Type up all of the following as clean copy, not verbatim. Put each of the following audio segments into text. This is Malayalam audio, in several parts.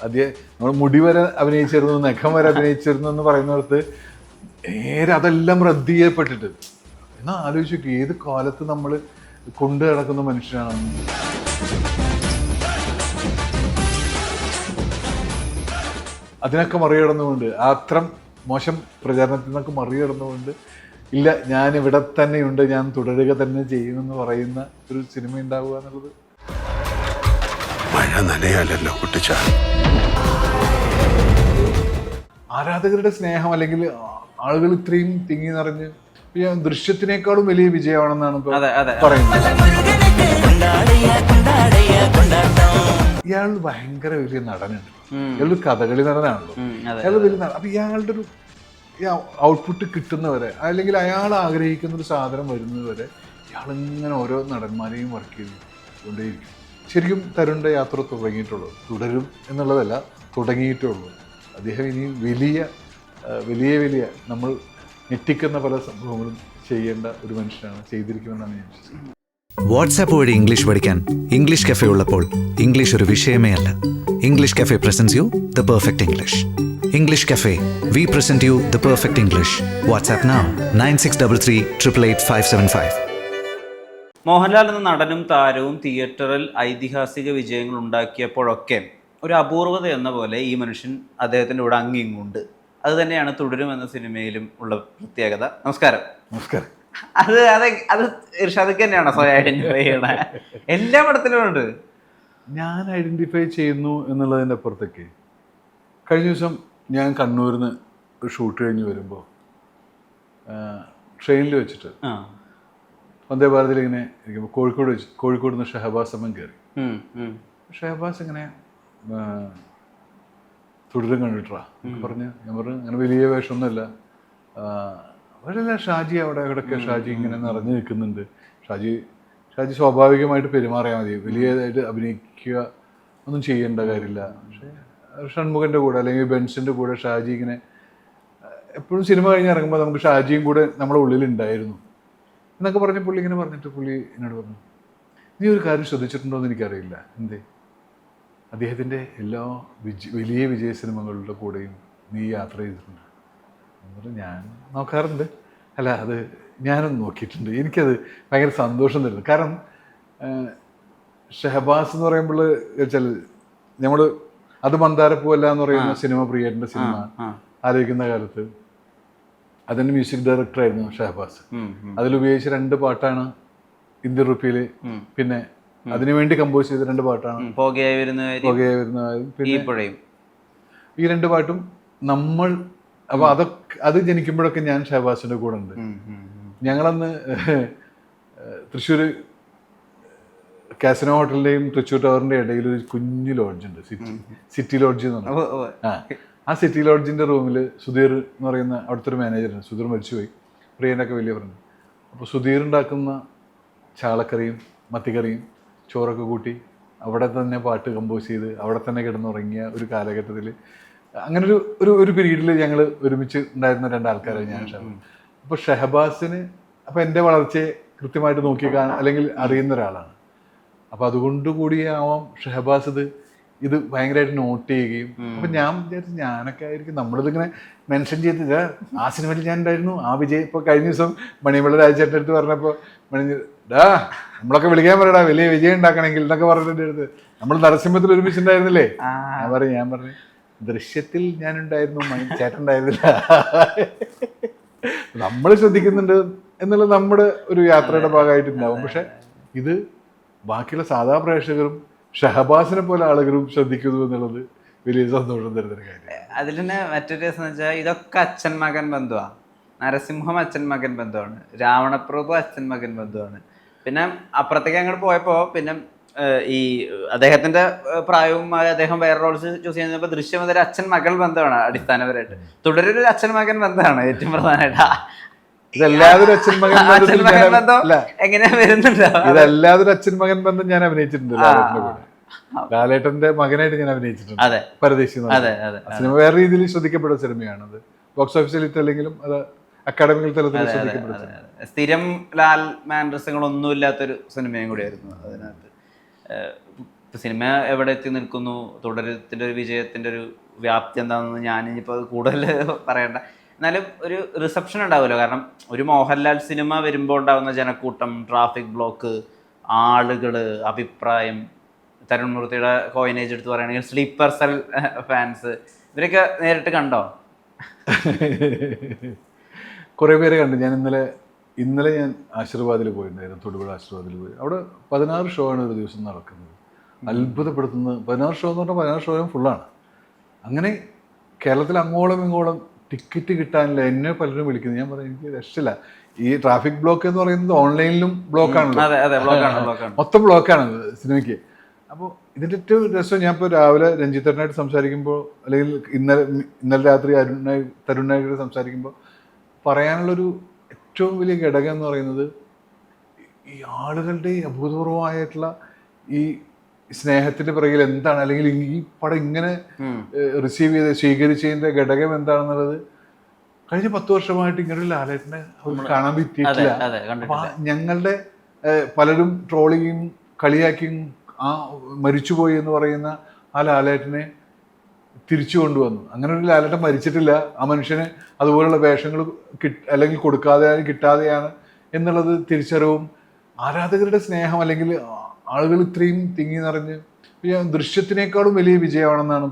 നമ്മൾ മുടി വരെ അഭിനയിച്ചിരുന്നു, നഖം വരെ അഭിനയിച്ചിരുന്നു എന്ന് പറയുന്നിടത്ത് നേരെ അതെല്ലാം റദ്ദ് ചെയ്യപ്പെട്ടിട്ട് എന്നാൽ ആലോചിച്ചു ഏത് കാലത്ത് നമ്മൾ കൊണ്ടു നടക്കുന്ന മനുഷ്യനാണെന്ന്. അതിനൊക്കെ മറികടന്നുകൊണ്ട് അത്രം മോശം പ്രചാരണത്തിൽ നിന്നൊക്കെ മറികടന്നുകൊണ്ട് ഇല്ല ഞാൻ ഇവിടെ തന്നെയുണ്ട്, ഞാൻ തുടരുക തന്നെ ചെയ്യുമെന്ന് പറയുന്ന ഒരു സിനിമ ഉണ്ടാവുക എന്നുള്ളത് മഴ നനയാലല്ലോ കുട്ടിച്ച. ആരാധകരുടെ സ്നേഹം അല്ലെങ്കിൽ ആളുകൾ ഇത്രയും തിങ്ങി നിറഞ്ഞ് ദൃശ്യത്തിനേക്കാളും വലിയ വിജയമാണെന്നാണ് ഇപ്പൊ പറയുന്നത്. ഇയാൾ ഭയങ്കര വലിയ നടനുണ്ട്, ഇയാളൊരു കഥകളി നടനാണല്ലോ, അയാൾ വലിയ നടൻ. അപ്പൊ ഇയാളുടെ ഒരു ഔട്ട്പുട്ട് കിട്ടുന്നവരെ അല്ലെങ്കിൽ അയാൾ ആഗ്രഹിക്കുന്ന ഒരു സാധനം വരുന്നതുവരെ ഇയാളിങ്ങനെ ഓരോ നടന്മാരെയും വർക്ക് ചെയ്തുകൊണ്ടേയിരിക്കും. ശരിക്കും തരുണിന്റെ യാത്ര തുടങ്ങിയിട്ടുള്ളൂ, തുടരും എന്നുള്ളതല്ല, തുടങ്ങിയിട്ടുള്ളൂ. അദ്ദേഹം ഇനി വലിയ വലിയ വലിയ നമ്മൾ ഞെട്ടിക്കുന്ന പല സംഭവങ്ങളും ചെയ്യേണ്ട ഒരു മനുഷ്യനാണ്, ചെയ്തിരിക്കുമെന്നാണ് ഞാൻ വിശ്വസിക്കുന്നത്. വാട്സാപ്പ് വഴി ഇംഗ്ലീഷ് പഠിക്കാൻ ഇംഗ്ലീഷ് കഫേ ഉള്ളപ്പോൾ ഇംഗ്ലീഷ് ഒരു വിഷയമേ അല്ല. English cafe presents you the perfect English. English cafe, we present you the perfect English. WhatsApp now 9633388575. Mohanlal എന്ന നടനും താരവും തിയേറ്ററിൽ ഐതിഹാസിക വിജയങ്ങൾ ഉണ്ടാക്കിയപ്പോഴൊക്കെ ഒരു അപൂർവത എന്ന പോലെ ഈ മനുഷ്യൻ അദ്ദേഹത്തിൻ്റെ കൂടെ അങ്ങിങ്ങുണ്ട്. അത് തന്നെയാണ് തുടരും എന്ന സിനിമയിലും ഉള്ള പ്രത്യേകത. നമസ്കാരം. നമസ്കാരം. അത് ഇർഷാദക്ക് തന്നെയാണോ സ്വയം ഐഡന്റിഫൈ ചെയ്യണ? എല്ലാ പടത്തിലും ഉണ്ട്. ഞാൻ ഐഡന്റിഫൈ ചെയ്യുന്നു എന്നുള്ളതിൻ്റെ അപ്പുറത്തേക്ക് കഴിഞ്ഞ ദിവസം ഞാൻ കണ്ണൂരിൽ നിന്ന് ഒരു ഷൂട്ട് കഴിഞ്ഞ് വരുമ്പോൾ ട്രെയിനിൽ വെച്ചിട്ട് വന്ദേ ഭാരതിൽ ഇങ്ങനെ ഇരിക്കുമ്പോൾ കോഴിക്കോട് നിന്ന് ഷഹബാസ് അമ്മൻ കയറി. ഷഹബാസ് ഇങ്ങനെ തുടരും കണ്ടിട്ടാ പറഞ്ഞ്, ഞാൻ പറഞ്ഞു അങ്ങനെ വലിയ വേഷമൊന്നുമില്ല, അവരല്ല ഷാജി അവിടെ എവിടെയൊക്കെ ഷാജി ഇങ്ങനെ നിറഞ്ഞു നിൽക്കുന്നുണ്ട്, ഷാജി സ്വാഭാവികമായിട്ട് പെരുമാറിയാൽ മതി, വലിയതായിട്ട് അഭിനയിക്കുക ഒന്നും ചെയ്യേണ്ട കാര്യമില്ല. പക്ഷേ ഷൺമുഖൻ്റെ കൂടെ അല്ലെങ്കിൽ ബെൻസിൻ്റെ കൂടെ ഷാജി ഇങ്ങനെ എപ്പോഴും സിനിമ കഴിഞ്ഞ് ഇറങ്ങുമ്പോൾ നമുക്ക് ഷാജിയും കൂടെ നമ്മുടെ ഉള്ളിലുണ്ടായിരുന്നു എന്നൊക്കെ പറഞ്ഞ പുള്ളി ഇങ്ങനെ പറഞ്ഞിട്ട് പുള്ളി എന്നോട് പറഞ്ഞു, നീ ഒരു കാര്യം ശ്രദ്ധിച്ചിട്ടുണ്ടോ എന്ന് എനിക്കറിയില്ല, എന്തേ അദ്ദേഹത്തിൻ്റെ എല്ലാ വലിയ വിജയ സിനിമകളുടെ കൂടെയും നീ യാത്ര ചെയ്തിട്ടുണ്ട്? എന്നിട്ട് ഞാൻ നോക്കാറുണ്ട്. അല്ല, അത് ഞാനും നോക്കിയിട്ടുണ്ട്. എനിക്കത് ഭയങ്കര സന്തോഷം തരുന്നു. കാരണം ഷഹബാസ് എന്ന് പറയുമ്പോൾ വെച്ചാൽ നമ്മൾ അത് മന്ദാരപ്പൂവല്ല എന്ന് പറയുന്ന സിനിമ, പ്രിയൻ്റെ സിനിമ ആലോചിക്കുന്ന കാലത്ത് അതിൻ്റെ മ്യൂസിക് ഡയറക്ടറായിരുന്നു ഷഹബാസ്. അതിലുപയോഗിച്ച 2 പാട്ടാണ് ഇന്ത്യൻ റുപ്പിയില്, പിന്നെ അതിനുവേണ്ടി കമ്പോസ് ചെയ്ത 2 പാട്ടാണ് പോകയായി വരുന്ന പിന്നെ ഈ 2 പാട്ടും നമ്മൾ. അപ്പൊ അത് ജനിക്കുമ്പോഴൊക്കെ ഞാൻ ഷഹബാസിന്റെ കൂടെ ഉണ്ട്. ഞങ്ങളന്ന് തൃശ്ശൂർ കാസിനോ ഹോട്ടലിന്റെയും തൃശ്ശൂർ ടവറിന്റെ ഇടയിൽ ഒരു കുഞ്ഞു ലോഡ്ജ് ഉണ്ട്, സിറ്റി ലോഡ്ജ് എന്ന് പറഞ്ഞാൽ. ആ സിറ്റി ലോഡ്ജിന്റെ റൂമിൽ സുധീർ എന്ന് പറയുന്ന അവിടുത്തെ ഒരു മാനേജറാണ്. സുധീർ മരിച്ചുപോയി, പ്രിയൻ്റെ ഒക്കെ വലിയ ഫ്രണ്ട്. അപ്പോൾ സുധീർ ഉണ്ടാക്കുന്ന ചാളക്കറിയും മത്തിക്കറിയും ചോറൊക്കെ കൂട്ടി അവിടെ തന്നെ പാട്ട് കമ്പോസ് ചെയ്ത് അവിടെ തന്നെ കിടന്നുറങ്ങിയ ഒരു കാലഘട്ടത്തിൽ, അങ്ങനെ ഒരു പീരീഡിൽ ഞങ്ങൾ ഒരുമിച്ച് ഉണ്ടായിരുന്ന 2 ആൾക്കാരാണ് ഞാൻ ഷഹബാസ്. അപ്പോൾ ഷഹബാസിന് അപ്പോൾ എൻ്റെ വളർച്ചയെ കൃത്യമായിട്ട് നോക്കിക്കാൻ അല്ലെങ്കിൽ അറിയുന്ന ഒരാളാണ്. അപ്പോൾ അതുകൊണ്ട് കൂടിയാവാം ഷഹബാസ് ഇത് ഭയങ്കരമായിട്ട് നോട്ട് ചെയ്യുകയും. അപ്പം ഞാൻ വിചാരിച്ചു ഞാനൊക്കെ ആയിരിക്കും നമ്മളിതിങ്ങനെ മെൻഷൻ ചെയ്തില്ല, ആ സിനിമയിൽ ഞാൻ ഉണ്ടായിരുന്നു, ആ വിജയ്. ഇപ്പോൾ കഴിഞ്ഞ ദിവസം മണിമല രാജേട്ടൻ്റെ അടുത്ത് പറഞ്ഞപ്പോൾ നമ്മളൊക്കെ വിളിക്കാൻ പറയടാ വലിയ വിജയം ഉണ്ടാക്കണമെങ്കിൽ എന്നൊക്കെ പറഞ്ഞിട്ട് അടുത്ത് നമ്മൾ നരസിംഹത്തിൽ ഒരുമിച്ചുണ്ടായിരുന്നില്ലേ. ഞാൻ പറഞ്ഞു ദൃശ്യത്തിൽ ഞാനുണ്ടായിരുന്നു, ചേട്ടനുണ്ടായിരുന്നില്ല. നമ്മൾ ശ്രദ്ധിക്കുന്നുണ്ട് എന്നുള്ളത് നമ്മുടെ ഒരു യാത്രയുടെ ഭാഗമായിട്ടുണ്ടാവും. പക്ഷെ ഇത് ബാക്കിയുള്ള സാധാ പ്രേക്ഷകരും ഷഹബാസിനെ പോലെ ആളുകളും ശ്രദ്ധിക്കുന്നു എന്നുള്ളത് വലിയ സന്തോഷം തരുന്നൊരു കാര്യം. അതിൽ തന്നെ മറ്റൊരു രസം എന്ന് വെച്ചാൽ ഇതൊക്കെ അച്ഛൻ മകൻ ബന്ധുവാണ്. നരസിംഹം അച്ഛൻ മകൻ ബന്ധുവാണ്, രാവണപ്രഭു അച്ഛൻ മകൻ ബന്ധുവാണ്. പിന്നെ അപ്പുറത്തേക്ക് അങ്ങോട്ട് പോയപ്പോൾ പിന്നെ ഈ അദ്ദേഹത്തിന്റെ പ്രായവും അദ്ദേഹം വേറെ റോൾസ് ചൂസ് ചെയ്യുന്നപ്പോൾ ദൃശ്യം അതൊരു അച്ഛൻ മകൾ ബന്ധമാണ് അടിസ്ഥാനപരമായിട്ട്. തുടരൊരു അച്ഛൻ മകൻ ബന്ധമാണ് ഏറ്റവും പ്രധാനമായിട്ട്. ഇതെല്ലാതൊരു അച്ഛൻ മകൻ ബന്ധം എങ്ങനെയാ വരുന്നുണ്ട്? ഇതെല്ലാതൊരു അച്ഛൻ മകൻ ബന്ധം ഞാൻ അഭിനയിച്ചിട്ടുണ്ട്. ലാലേട്ടന്റെ മകനായിട്ട് ഞാൻ അഭിനയിച്ചിട്ടുണ്ട് പരദേശി. സിനിമ വേറെ രീതിയിൽ ശ്രദ്ധിക്കപ്പെട്ട സിനിമയാണ്. അത് ബോക്സ് ഓഫീസിൽ ഇട്ടല്ലെങ്കിലും അത് അക്കാഡമിക് തലത്തിൽ ശ്രദ്ധിക്കപ്പെട്ട സ്ഥിരം ലാൽ മാൻഡ്രസുകളൊന്നും ഇല്ലാത്തൊരു സിനിമയും കൂടിയായിരുന്നു. അതിനകത്ത് സിനിമ എവിടെ എത്തി നിൽക്കുന്നു, തുടരത്തിൻ്റെ ഒരു വിജയത്തിൻ്റെ ഒരു വ്യാപ്തി എന്താണെന്ന് ഞാനിപ്പോൾ കൂടുതൽ പറയണ്ട. എന്നാലും ഒരു റിസപ്ഷൻ ഉണ്ടാവുമല്ലോ. കാരണം ഒരു മോഹൻലാൽ സിനിമ വരുമ്പോൾ ഉണ്ടാകുന്ന ജനക്കൂട്ടം, ട്രാഫിക് ബ്ലോക്ക്, ആളുകൾ, അഭിപ്രായം, തരുൺ മൂർത്തിയുടെ കോയിനേജ് എടുത്ത് പറയുകയാണെങ്കിൽ സ്ലീപ്പർ സെൽ ഫാൻസ്, ഇവരൊക്കെ നേരിട്ട് കണ്ടോ? കുറേ പേരെ കണ്ടു. ഞാൻ ഇന്നലെ ഞാൻ ആശീർവാദിൽ പോയിട്ടുണ്ടായിരുന്നു, തൊടുപുഴ ആശീർവാദിൽ പോയി. അവിടെ 16 ഷോ ആണ് ഒരു ദിവസം നടക്കുന്നത്. അത്ഭുതപ്പെടുത്തുന്നത്. 16 ഷോ എന്ന് പറഞ്ഞാൽ 16 ഷോയും ഫുള്ളാണ്. അങ്ങനെ കേരളത്തിൽ അങ്ങോളം ഇങ്ങോളം ടിക്കറ്റ് കിട്ടാനില്ല. എന്നെ പലരും വിളിക്കുന്നത്. ഞാൻ പറയും എനിക്ക് രക്ഷയില്ല. ഈ ട്രാഫിക് ബ്ലോക്ക് എന്ന് പറയുന്നത് ഓൺലൈനിലും ബ്ലോക്കാണല്ലോ, മൊത്തം ബ്ലോക്കാണ് സിനിമയ്ക്ക്. അപ്പോൾ ഇതിൻ്റെ ഏറ്റവും രസം, ഞാൻ ഇപ്പോൾ രാവിലെ രഞ്ജിത്തേട്ടനായിട്ട് സംസാരിക്കുമ്പോൾ, അല്ലെങ്കിൽ ഇന്നലെ രാത്രി തരുൺ നായകരോട് സംസാരിക്കുമ്പോൾ പറയാനുള്ളൊരു ഏറ്റവും വലിയ ഘടകം എന്ന് പറയുന്നത് ഈ ആളുകളുടെ അഭൂതപൂർവമായിട്ടുള്ള ഈ സ്നേഹത്തിന്റെ പിറകിൽ എന്താണ്, അല്ലെങ്കിൽ ഈ പടം ഇങ്ങനെ സ്വീകരിച്ചതിന്റെ ഘടകം എന്താണെന്നുള്ളത് കഴിഞ്ഞ 10 വർഷമായിട്ട് ഇങ്ങനൊരു ലാലേട്ടനെ അവർക്ക് കാണാൻ പറ്റിയിട്ടില്ല. അപ്പൊ ഞങ്ങളുടെ പലരും ട്രോളിയും കളിയാക്കിയും ആ മരിച്ചുപോയി എന്ന് പറയുന്ന ആ ലാലേട്ടനെ തിരിച്ചു കൊണ്ടുവന്നു. അങ്ങനെ ഒരു ലാലേട്ടൻ മരിച്ചിട്ടില്ല. ആ മനുഷ്യന് അതുപോലുള്ള വേഷങ്ങൾ അല്ലെങ്കിൽ കൊടുക്കാതെയാണ് കിട്ടാതെയാണ് എന്നുള്ളത് തിരിച്ചറിവും ആരാധകരുടെ സ്നേഹം, അല്ലെങ്കിൽ ആളുകൾ ഇത്രയും തിങ്ങി നിറഞ്ഞ് ദൃശ്യത്തിനേക്കാളും വലിയ വിജയമാണെന്നാണ്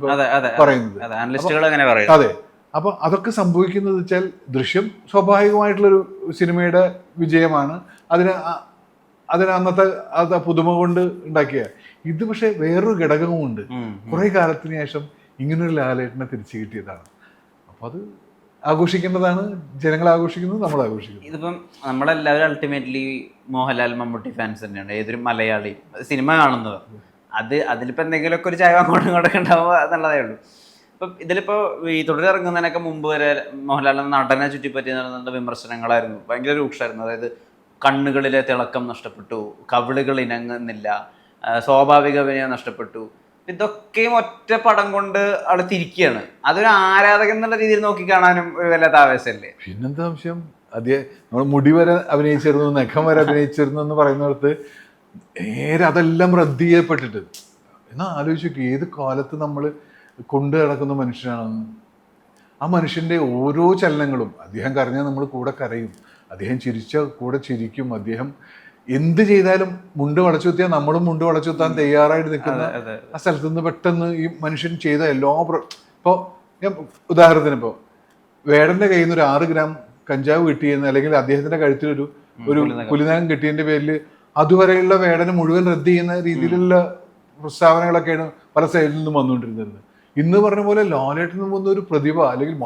പറയുന്നത്. അതെ. അപ്പൊ അതൊക്കെ സംഭവിക്കുന്നത് വെച്ചാൽ ദൃശ്യം സ്വാഭാവികമായിട്ടുള്ളൊരു സിനിമയുടെ വിജയമാണ്. അതിന് അന്നത്തെ പുതുമ കൊണ്ട് ഉണ്ടാക്കിയ ഇത്. പക്ഷെ വേറൊരു ഘടകവുമുണ്ട്. കുറെ കാലത്തിന് ശേഷം ഇങ്ങനൊരു ലാലേട്ടനെ തിരിച്ചു കിട്ടിയതാണ്. അപ്പൊ അത് ആഘോഷിക്കേണ്ടതാണ്. ജനങ്ങൾ ആഘോഷിക്കുന്നത്, നമ്മൾ ആഘോഷിക്കുന്നത്. ഇതിപ്പം നമ്മളെല്ലാവരും അൾട്ടിമേറ്റ്ലി മോഹൻലാൽ മമ്മൂട്ടി ഫാൻസ് തന്നെയാണ്. ഏതൊരു മലയാളി സിനിമ കാണുന്നത് അതിലിപ്പോൾ എന്തെങ്കിലുമൊക്കെ ഒരു ചായ അങ്ങോട്ടും ഉണ്ടാവുക എന്നുള്ളതേ ഉള്ളൂ. ഇപ്പം ഇതിലിപ്പോൾ ഈ തുടരിറങ്ങുന്നതിനൊക്കെ മുമ്പ് വരെ മോഹൻലാലിന്റെ നടനെ ചുറ്റിപ്പറ്റി നടന്ന വിമർശനങ്ങളായിരുന്നു ഭയങ്കര രൂക്ഷമായിരുന്നു. അതായത് കണ്ണുകളിലെ തിളക്കം നഷ്ടപ്പെട്ടു, കവിളുകൾ ഇണങ്ങുന്നില്ല, സ്വാഭാവിക അഭിനയം നഷ്ടപ്പെട്ടു. ഇതൊക്കെയും ഒറ്റ പടം കൊണ്ട് അവിടെ തിരിക്കുകയാണ്. അതൊരു ആരാധകൻ എന്നുള്ള രീതിയിൽ നോക്കി കാണാനും ഒരു വല്ലാത്ത ആവേശമല്ലേ? പിന്നെന്താ സംശയം? നമ്മൾ മുടി വരെ അഭിനയിച്ചിരുന്നു, നഖം വരെ അഭിനയിച്ചിരുന്നു എന്ന് പറയുന്നിടത്ത് നേരെ അതെല്ലാം റദ്ദ് ചെയ്യപ്പെട്ടിട്ട് എന്നാൽ ആലോചിച്ചു ഏത് കാലത്ത് നമ്മൾ കൊണ്ടു നടക്കുന്ന മനുഷ്യനാണെന്ന്. ആ മനുഷ്യൻ്റെ ഓരോ ചലനങ്ങളും, അദ്ദേഹം കരഞ്ഞാൽ നമ്മൾ കൂടെ കരയും, അദ്ദേഹം ചിരിച്ചാൽ കൂടെ ചിരിക്കും, അദ്ദേഹം എന്ത് ചെയ്താലും മുണ്ട് വളച്ചുകുത്തിയാൽ നമ്മളും മുണ്ട് വളച്ചുകുത്താൻ തയ്യാറായിട്ട് നിൽക്കുന്ന ആ സ്ഥലത്ത് നിന്ന് പെട്ടെന്ന് ഈ മനുഷ്യൻ ചെയ്ത എല്ലാ ഇപ്പോൾ ഞാൻ ഉദാഹരണത്തിന് ഇപ്പോൾ വേടന്റെ കയ്യിൽ നിന്ന് ഒരു 6 ഗ്രാം കഞ്ചാവ് കിട്ടിയെന്ന്, അല്ലെങ്കിൽ അദ്ദേഹത്തിന്റെ കഴുത്തിലൊരു പുലിനകം കിട്ടിയതിന്റെ പേരിൽ അതുവരെയുള്ള വേടനെ മുഴുവൻ റദ്ദ് ചെയ്യുന്ന രീതിയിലുള്ള പ്രസ്താവനകളൊക്കെയാണ് പല സൈഡിൽ നിന്നും വന്നുകൊണ്ടിരുന്നത്. ഇന്ന് പറഞ്ഞ പോലെ ലാലേട്ടൻ വന്ന ഒരു പ്രതിഭ അല്ലെങ്കിൽ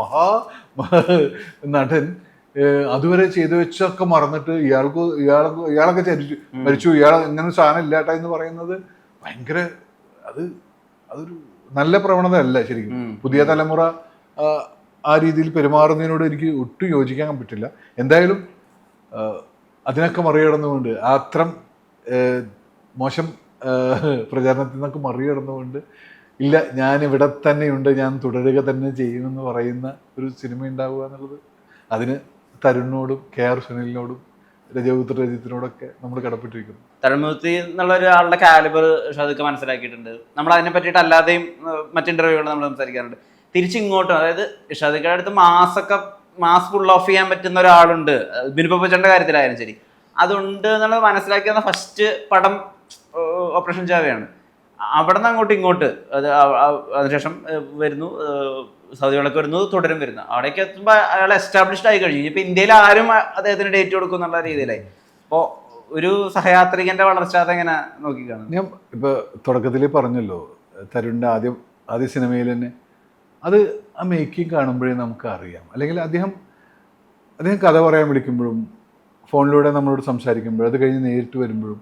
നടൻ അതുവരെ ചെയ്തു വെച്ചൊക്കെ മറന്നിട്ട് ഇയാളൊക്കെ മരിച്ചു, ഇയാൾ ഇങ്ങനെ സാധനം ഇല്ലാട്ട എന്ന് പറയുന്നത് ഭയങ്കര അതൊരു നല്ല പ്രവണത അല്ല ശരിക്കും. പുതിയ തലമുറ ആ രീതിയിൽ പെരുമാറുന്നതിനോട് എനിക്ക് ഒട്ടും യോജിക്കാൻ പറ്റില്ല. എന്തായാലും അതിനൊക്കെ മറികടന്നുകൊണ്ട് അത്രം മോശം പ്രചാരണത്തിൽ നിന്നൊക്കെ മറികടന്നുകൊണ്ട് ഇല്ല ഞാൻ ഇവിടെ തന്നെയുണ്ട്, ഞാൻ തുടരുക തന്നെ ചെയ്യുമെന്ന് പറയുന്ന ഒരു സിനിമ ഉണ്ടാവുക എന്നുള്ളത് അതിന് തരുണിനോടും KR സുനിലിനോടും രജപുത്രജിത്തിനോടൊക്കെ നമ്മൾ കടപ്പെട്ടിരിക്കുന്നു. തരുൺമൂർത്തി എന്നുള്ള ഒരാളുടെ കാലിബർ ഷാദിക്ക് മനസ്സിലാക്കിയിട്ടുണ്ട്. നമ്മൾ അതിനെ പറ്റിയിട്ട് അല്ലാതെയും മറ്റ് ഇന്റർവ്യൂകൾ നമ്മൾ സംസാരിക്കാറുണ്ട്. തിരിച്ചിങ്ങോട്ടും, അതായത് ഷാദിക്കയുടെ അടുത്ത് മാസ് ഫുൾ ഓഫ് ചെയ്യാൻ പറ്റുന്ന ഒരാളുണ്ട്, ബിനുപച്ചന്റെ കാര്യത്തിലായാലും ശരി, അതുണ്ട് എന്നുള്ളത് മനസ്സിലാക്കിയ ഫസ്റ്റ് പടം ഓപ്പറേഷൻ ചാവയാണ്. അവിടെ നിന്ന് അങ്ങോട്ട് ഇങ്ങോട്ട് അതിനുശേഷം വരുന്നു സൗദികളൊക്കെ വരുന്നു, തുടരും വരുന്നു. അവിടേക്ക് എത്തുമ്പോൾ അയാൾ എസ്റ്റാബ്ലിഷ്ഡ് ആയി കഴിഞ്ഞു. ഇപ്പൊ ഇന്ത്യയിൽ ആരും അദ്ദേഹത്തിന് ഡേറ്റ് കൊടുക്കും എന്നുള്ള രീതിയിലായി. അപ്പോൾ ഒരു സഹയാത്രികന്റെ വളർച്ച അതെങ്ങനെ നോക്കിക്കാണും? ഞാൻ ഇപ്പൊ തുടക്കത്തിൽ പറഞ്ഞല്ലോ, തരുണിന്റെ ആദ്യ സിനിമയിൽ തന്നെ അത് ആ മേക്കിംഗ് കാണുമ്പോഴേ നമുക്ക് അറിയാം. അല്ലെങ്കിൽ അദ്ദേഹം കഥ പറയാൻ വിളിക്കുമ്പോഴും ഫോണിലൂടെ നമ്മളോട് സംസാരിക്കുമ്പോഴും അത് കഴിഞ്ഞ് നേരിട്ട് വരുമ്പോഴും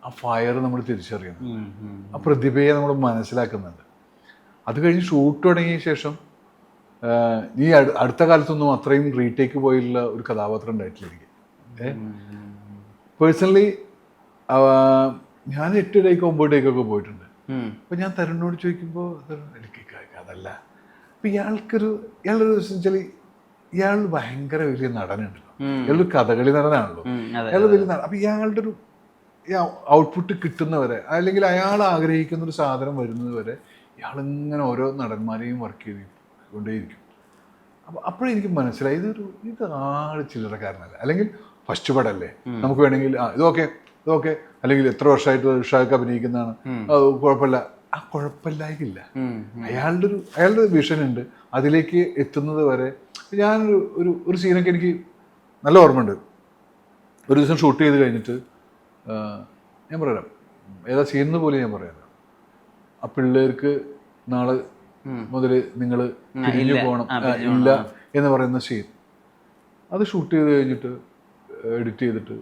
ആ ഫയർ നമ്മൾ തിരിച്ചറിയുന്നു, ആ പ്രതിഭയെ നമ്മൾ മനസ്സിലാക്കുന്നുണ്ട്. അത് കഴിഞ്ഞ് ഷൂട്ട് തുടങ്ങിയ ശേഷം ഈ അടുത്ത കാലത്തൊന്നും അത്രയും റീടേക്ക് പോയുള്ള ഒരു കഥാപാത്രം ഉണ്ടായിട്ടില്ല എനിക്ക്. പേഴ്സണലി ഞാൻ 8 ഡേക്ക് 9 ഡേക്കൊക്കെ പോയിട്ടുണ്ട്. അപ്പൊ ഞാൻ തരുണിനോട് ചോദിക്കുമ്പോൾ എനിക്ക് അതല്ല, അപ്പൊ ഇയാളൊരു വെച്ചാൽ ഇയാൾ ഭയങ്കര വലിയ നടനുണ്ടല്ലോ, ഇയാളൊരു കഥകളി നടനാണല്ലോ, ഇയാൾ വലിയ നടൻ. അപ്പൊ ഇയാളുടെ ഒരു ഈ ഔട്ട്പുട്ട് കിട്ടുന്നവരെ, അല്ലെങ്കിൽ അയാൾ ആഗ്രഹിക്കുന്ന ഒരു സാധനം വരുന്നത് വരെ ഇയാളിങ്ങനെ ഓരോ നടന്മാരെയും വർക്ക് ചെയ്തുകൊണ്ടേയിരിക്കും. അപ്പോഴെനിക്ക് മനസ്സിലായി ഇത് ആൾ ചില്ലറക്കാരനല്ല. അല്ലെങ്കിൽ ഫസ്റ്റ് പടല്ലേ, നമുക്ക് വേണമെങ്കിൽ ഇതൊക്കെ അല്ലെങ്കിൽ എത്ര വർഷമായിട്ട് ഷാക്ക് അഭിനയിക്കുന്നതാണ്, കുഴപ്പമില്ല. ആ കുഴപ്പമില്ലായില്ല. അയാളുടെ വിഷൻ ഉണ്ട്. അതിലേക്ക് എത്തുന്നത് വരെ ഒരു സീനൊക്കെ എനിക്ക് നല്ല ഓർമ്മയുണ്ട്. ഒരു ദിവസം ഷൂട്ട് ചെയ്ത് കഴിഞ്ഞിട്ട് ഞാൻ പറയാം, ഏതാ സീനെന്ന് പോലും ഞാൻ പറയാം, ആ പിള്ളേർക്ക് നാളെ മുതൽ നിങ്ങൾ പിരിഞ്ഞു പോകണം ഇല്ല എന്ന് പറയുന്ന സീൻ, അത് ഷൂട്ട് ചെയ്ത് കഴിഞ്ഞിട്ട് എഡിറ്റ് ചെയ്തിട്ട്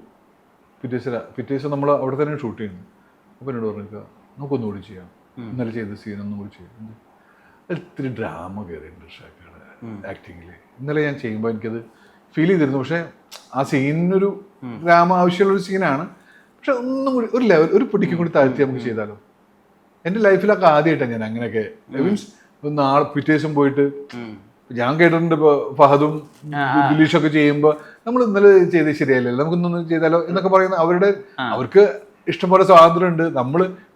പിറ്റേ ദിവസം നമ്മൾ അവിടെ തന്നെ ഷൂട്ട് ചെയ്യുന്നു. അപ്പോൾ എന്നോട് പറഞ്ഞേക്കുക, നമുക്കൊന്നുകൂടി ചെയ്യാം, ഇന്നലെ ചെയ്ത സീൻ ഒന്നും കൂടി ചെയ്യാം. ഒത്തിരി ഡ്രാമ കയറിയിട്ടുണ്ട് ഷാക്കാട് ആക്ടിങ്ങിൽ. ഇന്നലെ ഞാൻ ചെയ്യുമ്പോൾ എനിക്കത് ഫീൽ ചെയ്തിരുന്നു. പക്ഷേ ആ സീനിനൊരു ഡ്രാമ ആവശ്യമുള്ളൊരു സീനാണ്. പക്ഷെ ഒന്നും കൂടി ഒരു ലെവൽ, ഒരു പൊടിക്കും കൂടി താഴ്ത്തി നമുക്ക് ചെയ്താലോ. എൻ്റെ ലൈഫിലൊക്കെ ആദ്യമായിട്ടാണ് ഞാൻ അങ്ങനെയൊക്കെ, മീൻസ് നാളെ പിറ്റേ ദിവസം പോയിട്ട്, ഞാൻ കേട്ടിട്ടുണ്ട് ഇപ്പോൾ ഫഹദും ദിലീഷൊക്കെ ചെയ്യുമ്പോൾ നമ്മൾ ഇന്നലെ ചെയ്ത് ശരിയല്ലല്ലോ, നമുക്കൊന്നും ചെയ്താലോ എന്നൊക്കെ പറയുന്ന അവർക്ക് ഇഷ്ടംപോലെ സ്വാതന്ത്ര്യമുണ്ട്.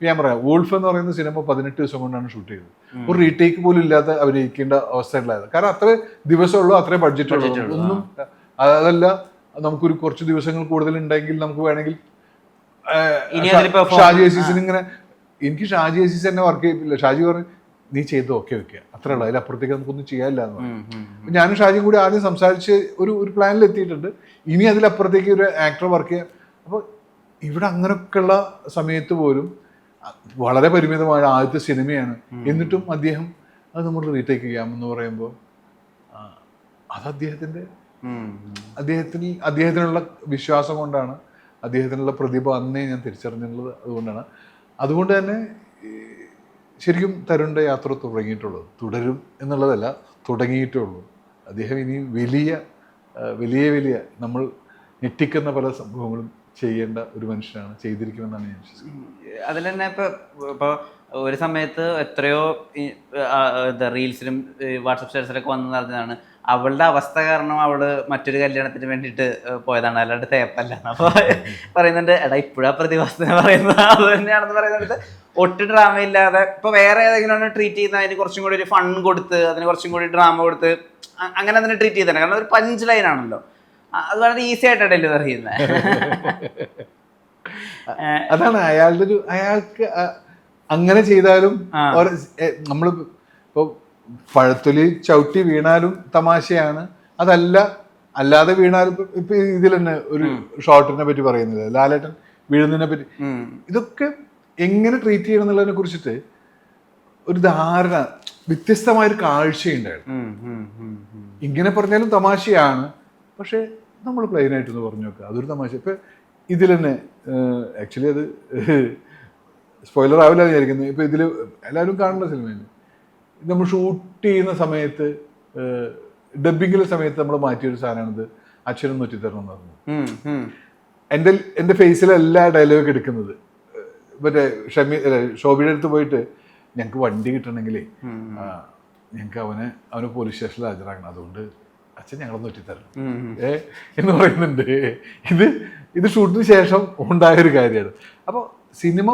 ഞാൻ പറയാം, വൂൾഫ് എന്ന് പറയുന്ന സിനിമ 18 ദിവസം കൊണ്ടാണ് ഷൂട്ട് ചെയ്തത്. ഒരു റീടേക്ക് പോലും ഇല്ലാതെ അഭിനയിക്കേണ്ട അവസ്ഥയുണ്ടായത്. കാരണം അത്രേ ദിവസമുള്ളൂ, അത്രേ ബഡ്ജറ്റുള്ളൂ. ഒന്നും അതല്ല, നമുക്കൊരു കുറച്ച് ദിവസങ്ങൾ കൂടുതൽ ഉണ്ടെങ്കിൽ നമുക്ക് വേണമെങ്കിൽ ഷാജി അസീസിന് ഇങ്ങനെ, എനിക്ക് ഷാജി അസീസ് തന്നെ വർക്ക് ചെയ്യില്ല. ഷാജി പറഞ്ഞു, നീ ചെയ്ത് ഓക്കെ വെക്കുക, അത്രേ ഉള്ളൂ, അതിലപ്പുറത്തേക്ക് നമുക്കൊന്നും ചെയ്യാനില്ല എന്ന് പറഞ്ഞു. ഞാനും ഷാജിയും കൂടി ആദ്യം സംസാരിച്ച് ഒരു പ്ലാനിൽ എത്തിയിട്ടുണ്ട്. ഇനി അതിലപ്പുറത്തേക്ക് ഒരു ആക്ടർ വർക്ക് ചെയ്യാൻ. അപ്പോൾ ഇവിടെ അങ്ങനെയൊക്കെയുള്ള സമയത്ത് പോലും വളരെ പരിമിതമായ ആദ്യത്തെ സിനിമയാണ്. എന്നിട്ടും അദ്ദേഹം അത് നമ്മൾ റീടേക്ക് ചെയ്യാമെന്ന് പറയുമ്പോൾ അത് അദ്ദേഹത്തിനുള്ള വിശ്വാസം കൊണ്ടാണ്, അദ്ദേഹത്തിനുള്ള പ്രതിഭ അന്നേ ഞാൻ തിരിച്ചറിഞ്ഞിട്ടുള്ളത്. അതുകൊണ്ട് തന്നെ ശരിക്കും തരുണിൻ്റെ യാത്ര തുടങ്ങിയിട്ടുള്ളത്, തുടരും എന്നുള്ളതല്ല, തുടങ്ങിയിട്ടുള്ളൂ. അദ്ദേഹം ഇനി വലിയ നമ്മൾ ഞെട്ടിക്കുന്ന പല സംഭവങ്ങളും ചെയ്യേണ്ട ഒരു മനുഷ്യനാണ്, ചെയ്തിരിക്കുമെന്നാണ് ഞാൻ വിശ്വസിക്കുന്നത്. അതിൽ തന്നെ ഇപ്പോൾ ഒരു സമയത്ത് എത്രയോ റീൽസിലും വാട്സപ്പ് സ്റ്റാറ്റസിലൊക്കെ വന്നു നടന്നതാണ്, അവളുടെ അവസ്ഥ കാരണം അവള് മറ്റൊരു കല്യാണത്തിന് വേണ്ടിയിട്ട് പോയതാണ്, അല്ലാണ്ട് തേപ്പല്ല. അപ്പോൾ പറയുന്നുണ്ട്, എടാ ഇപ്പോഴാ പ്രതിഭാസത്തിന് പറയുന്നത് അത് തന്നെയാണെന്ന് പറയുന്നത്. ഒട്ടും ഡ്രാമ ഇല്ലാതെ ഇപ്പോൾ വേറെ ഏതെങ്കിലും ട്രീറ്റ് ചെയ്യുന്ന അതിന് കുറച്ചും കൂടി ഒരു ഫൺ കൊടുത്ത്, അതിന് കുറച്ചും കൂടി ഡ്രാമ കൊടുത്ത് അങ്ങനെ അതിനെ ട്രീറ്റ് ചെയ്തതാണ്. കാരണം ഒരു പഞ്ച് ലൈൻ ആണല്ലോ, അത് വളരെ ഈസി ആയിട്ടാണ് ഡെലിവർ ചെയ്യുന്നത്. അതാണ് അയാൾക്ക് അങ്ങനെ ചെയ്താലും നമ്മൾ ഇപ്പോൾ പഴത്തൊലി ചവിട്ടി വീണാലും തമാശയാണ്, അല്ലാതെ വീണാലും. ഇപ്പൊ ഇതിൽ തന്നെ ഒരു ഷോട്ടിനെ പറ്റി പറയുന്നില്ല, ലാലേട്ടൻ വീഴുന്നതിനെ പറ്റി. ഇതൊക്കെ എങ്ങനെ ട്രീറ്റ് ചെയ്യണം എന്നുള്ളതിനെ കുറിച്ചിട്ട് ഒരു ധാരണ, വ്യത്യസ്തമായൊരു കാഴ്ചയുണ്ടായിരുന്നു. ഇങ്ങനെ പറഞ്ഞാലും തമാശയാണ്, പക്ഷെ നമ്മൾ പ്ലെയിനായിട്ടൊന്ന് പറഞ്ഞു നോക്കുക, അതൊരു തമാശ. ഇപ്പൊ ഇതിൽ തന്നെ ആക്ച്വലി അത് സ്പോയിലർ ആവില്ല വിചാരിക്കുന്നത്. ഇപ്പൊ ഇതിൽ എല്ലാവരും കാണുന്ന സിനിമയിൽ നമ്മൾ ഷൂട്ട് ചെയ്യുന്ന സമയത്ത്, ഡബിങ്ങിലെ സമയത്ത് നമ്മൾ മാറ്റിയൊരു സാധനമാണിത്, അച്ഛനും നൊറ്റിത്തരണം എന്ന് പറഞ്ഞു. എൻ്റെ ഫേസിലെ എല്ലാ ഡയലോഗ് എടുക്കുന്നത് മറ്റേ ഷോബിയുടെ അടുത്ത് പോയിട്ട്, ഞങ്ങൾക്ക് വണ്ടി കിട്ടണമെങ്കിലേ ഞങ്ങൾക്ക് അവന് പോലീസ് സ്റ്റേഷനിൽ ഹാജരാക്കണം, അതുകൊണ്ട് അച്ഛൻ ഞങ്ങളെ നൊറ്റിത്തരണം എന്ന് പറയുന്നുണ്ട്. ഇത് ഷൂട്ടിന് ശേഷം ഉണ്ടായൊരു കാര്യമാണ്. അപ്പോൾ സിനിമ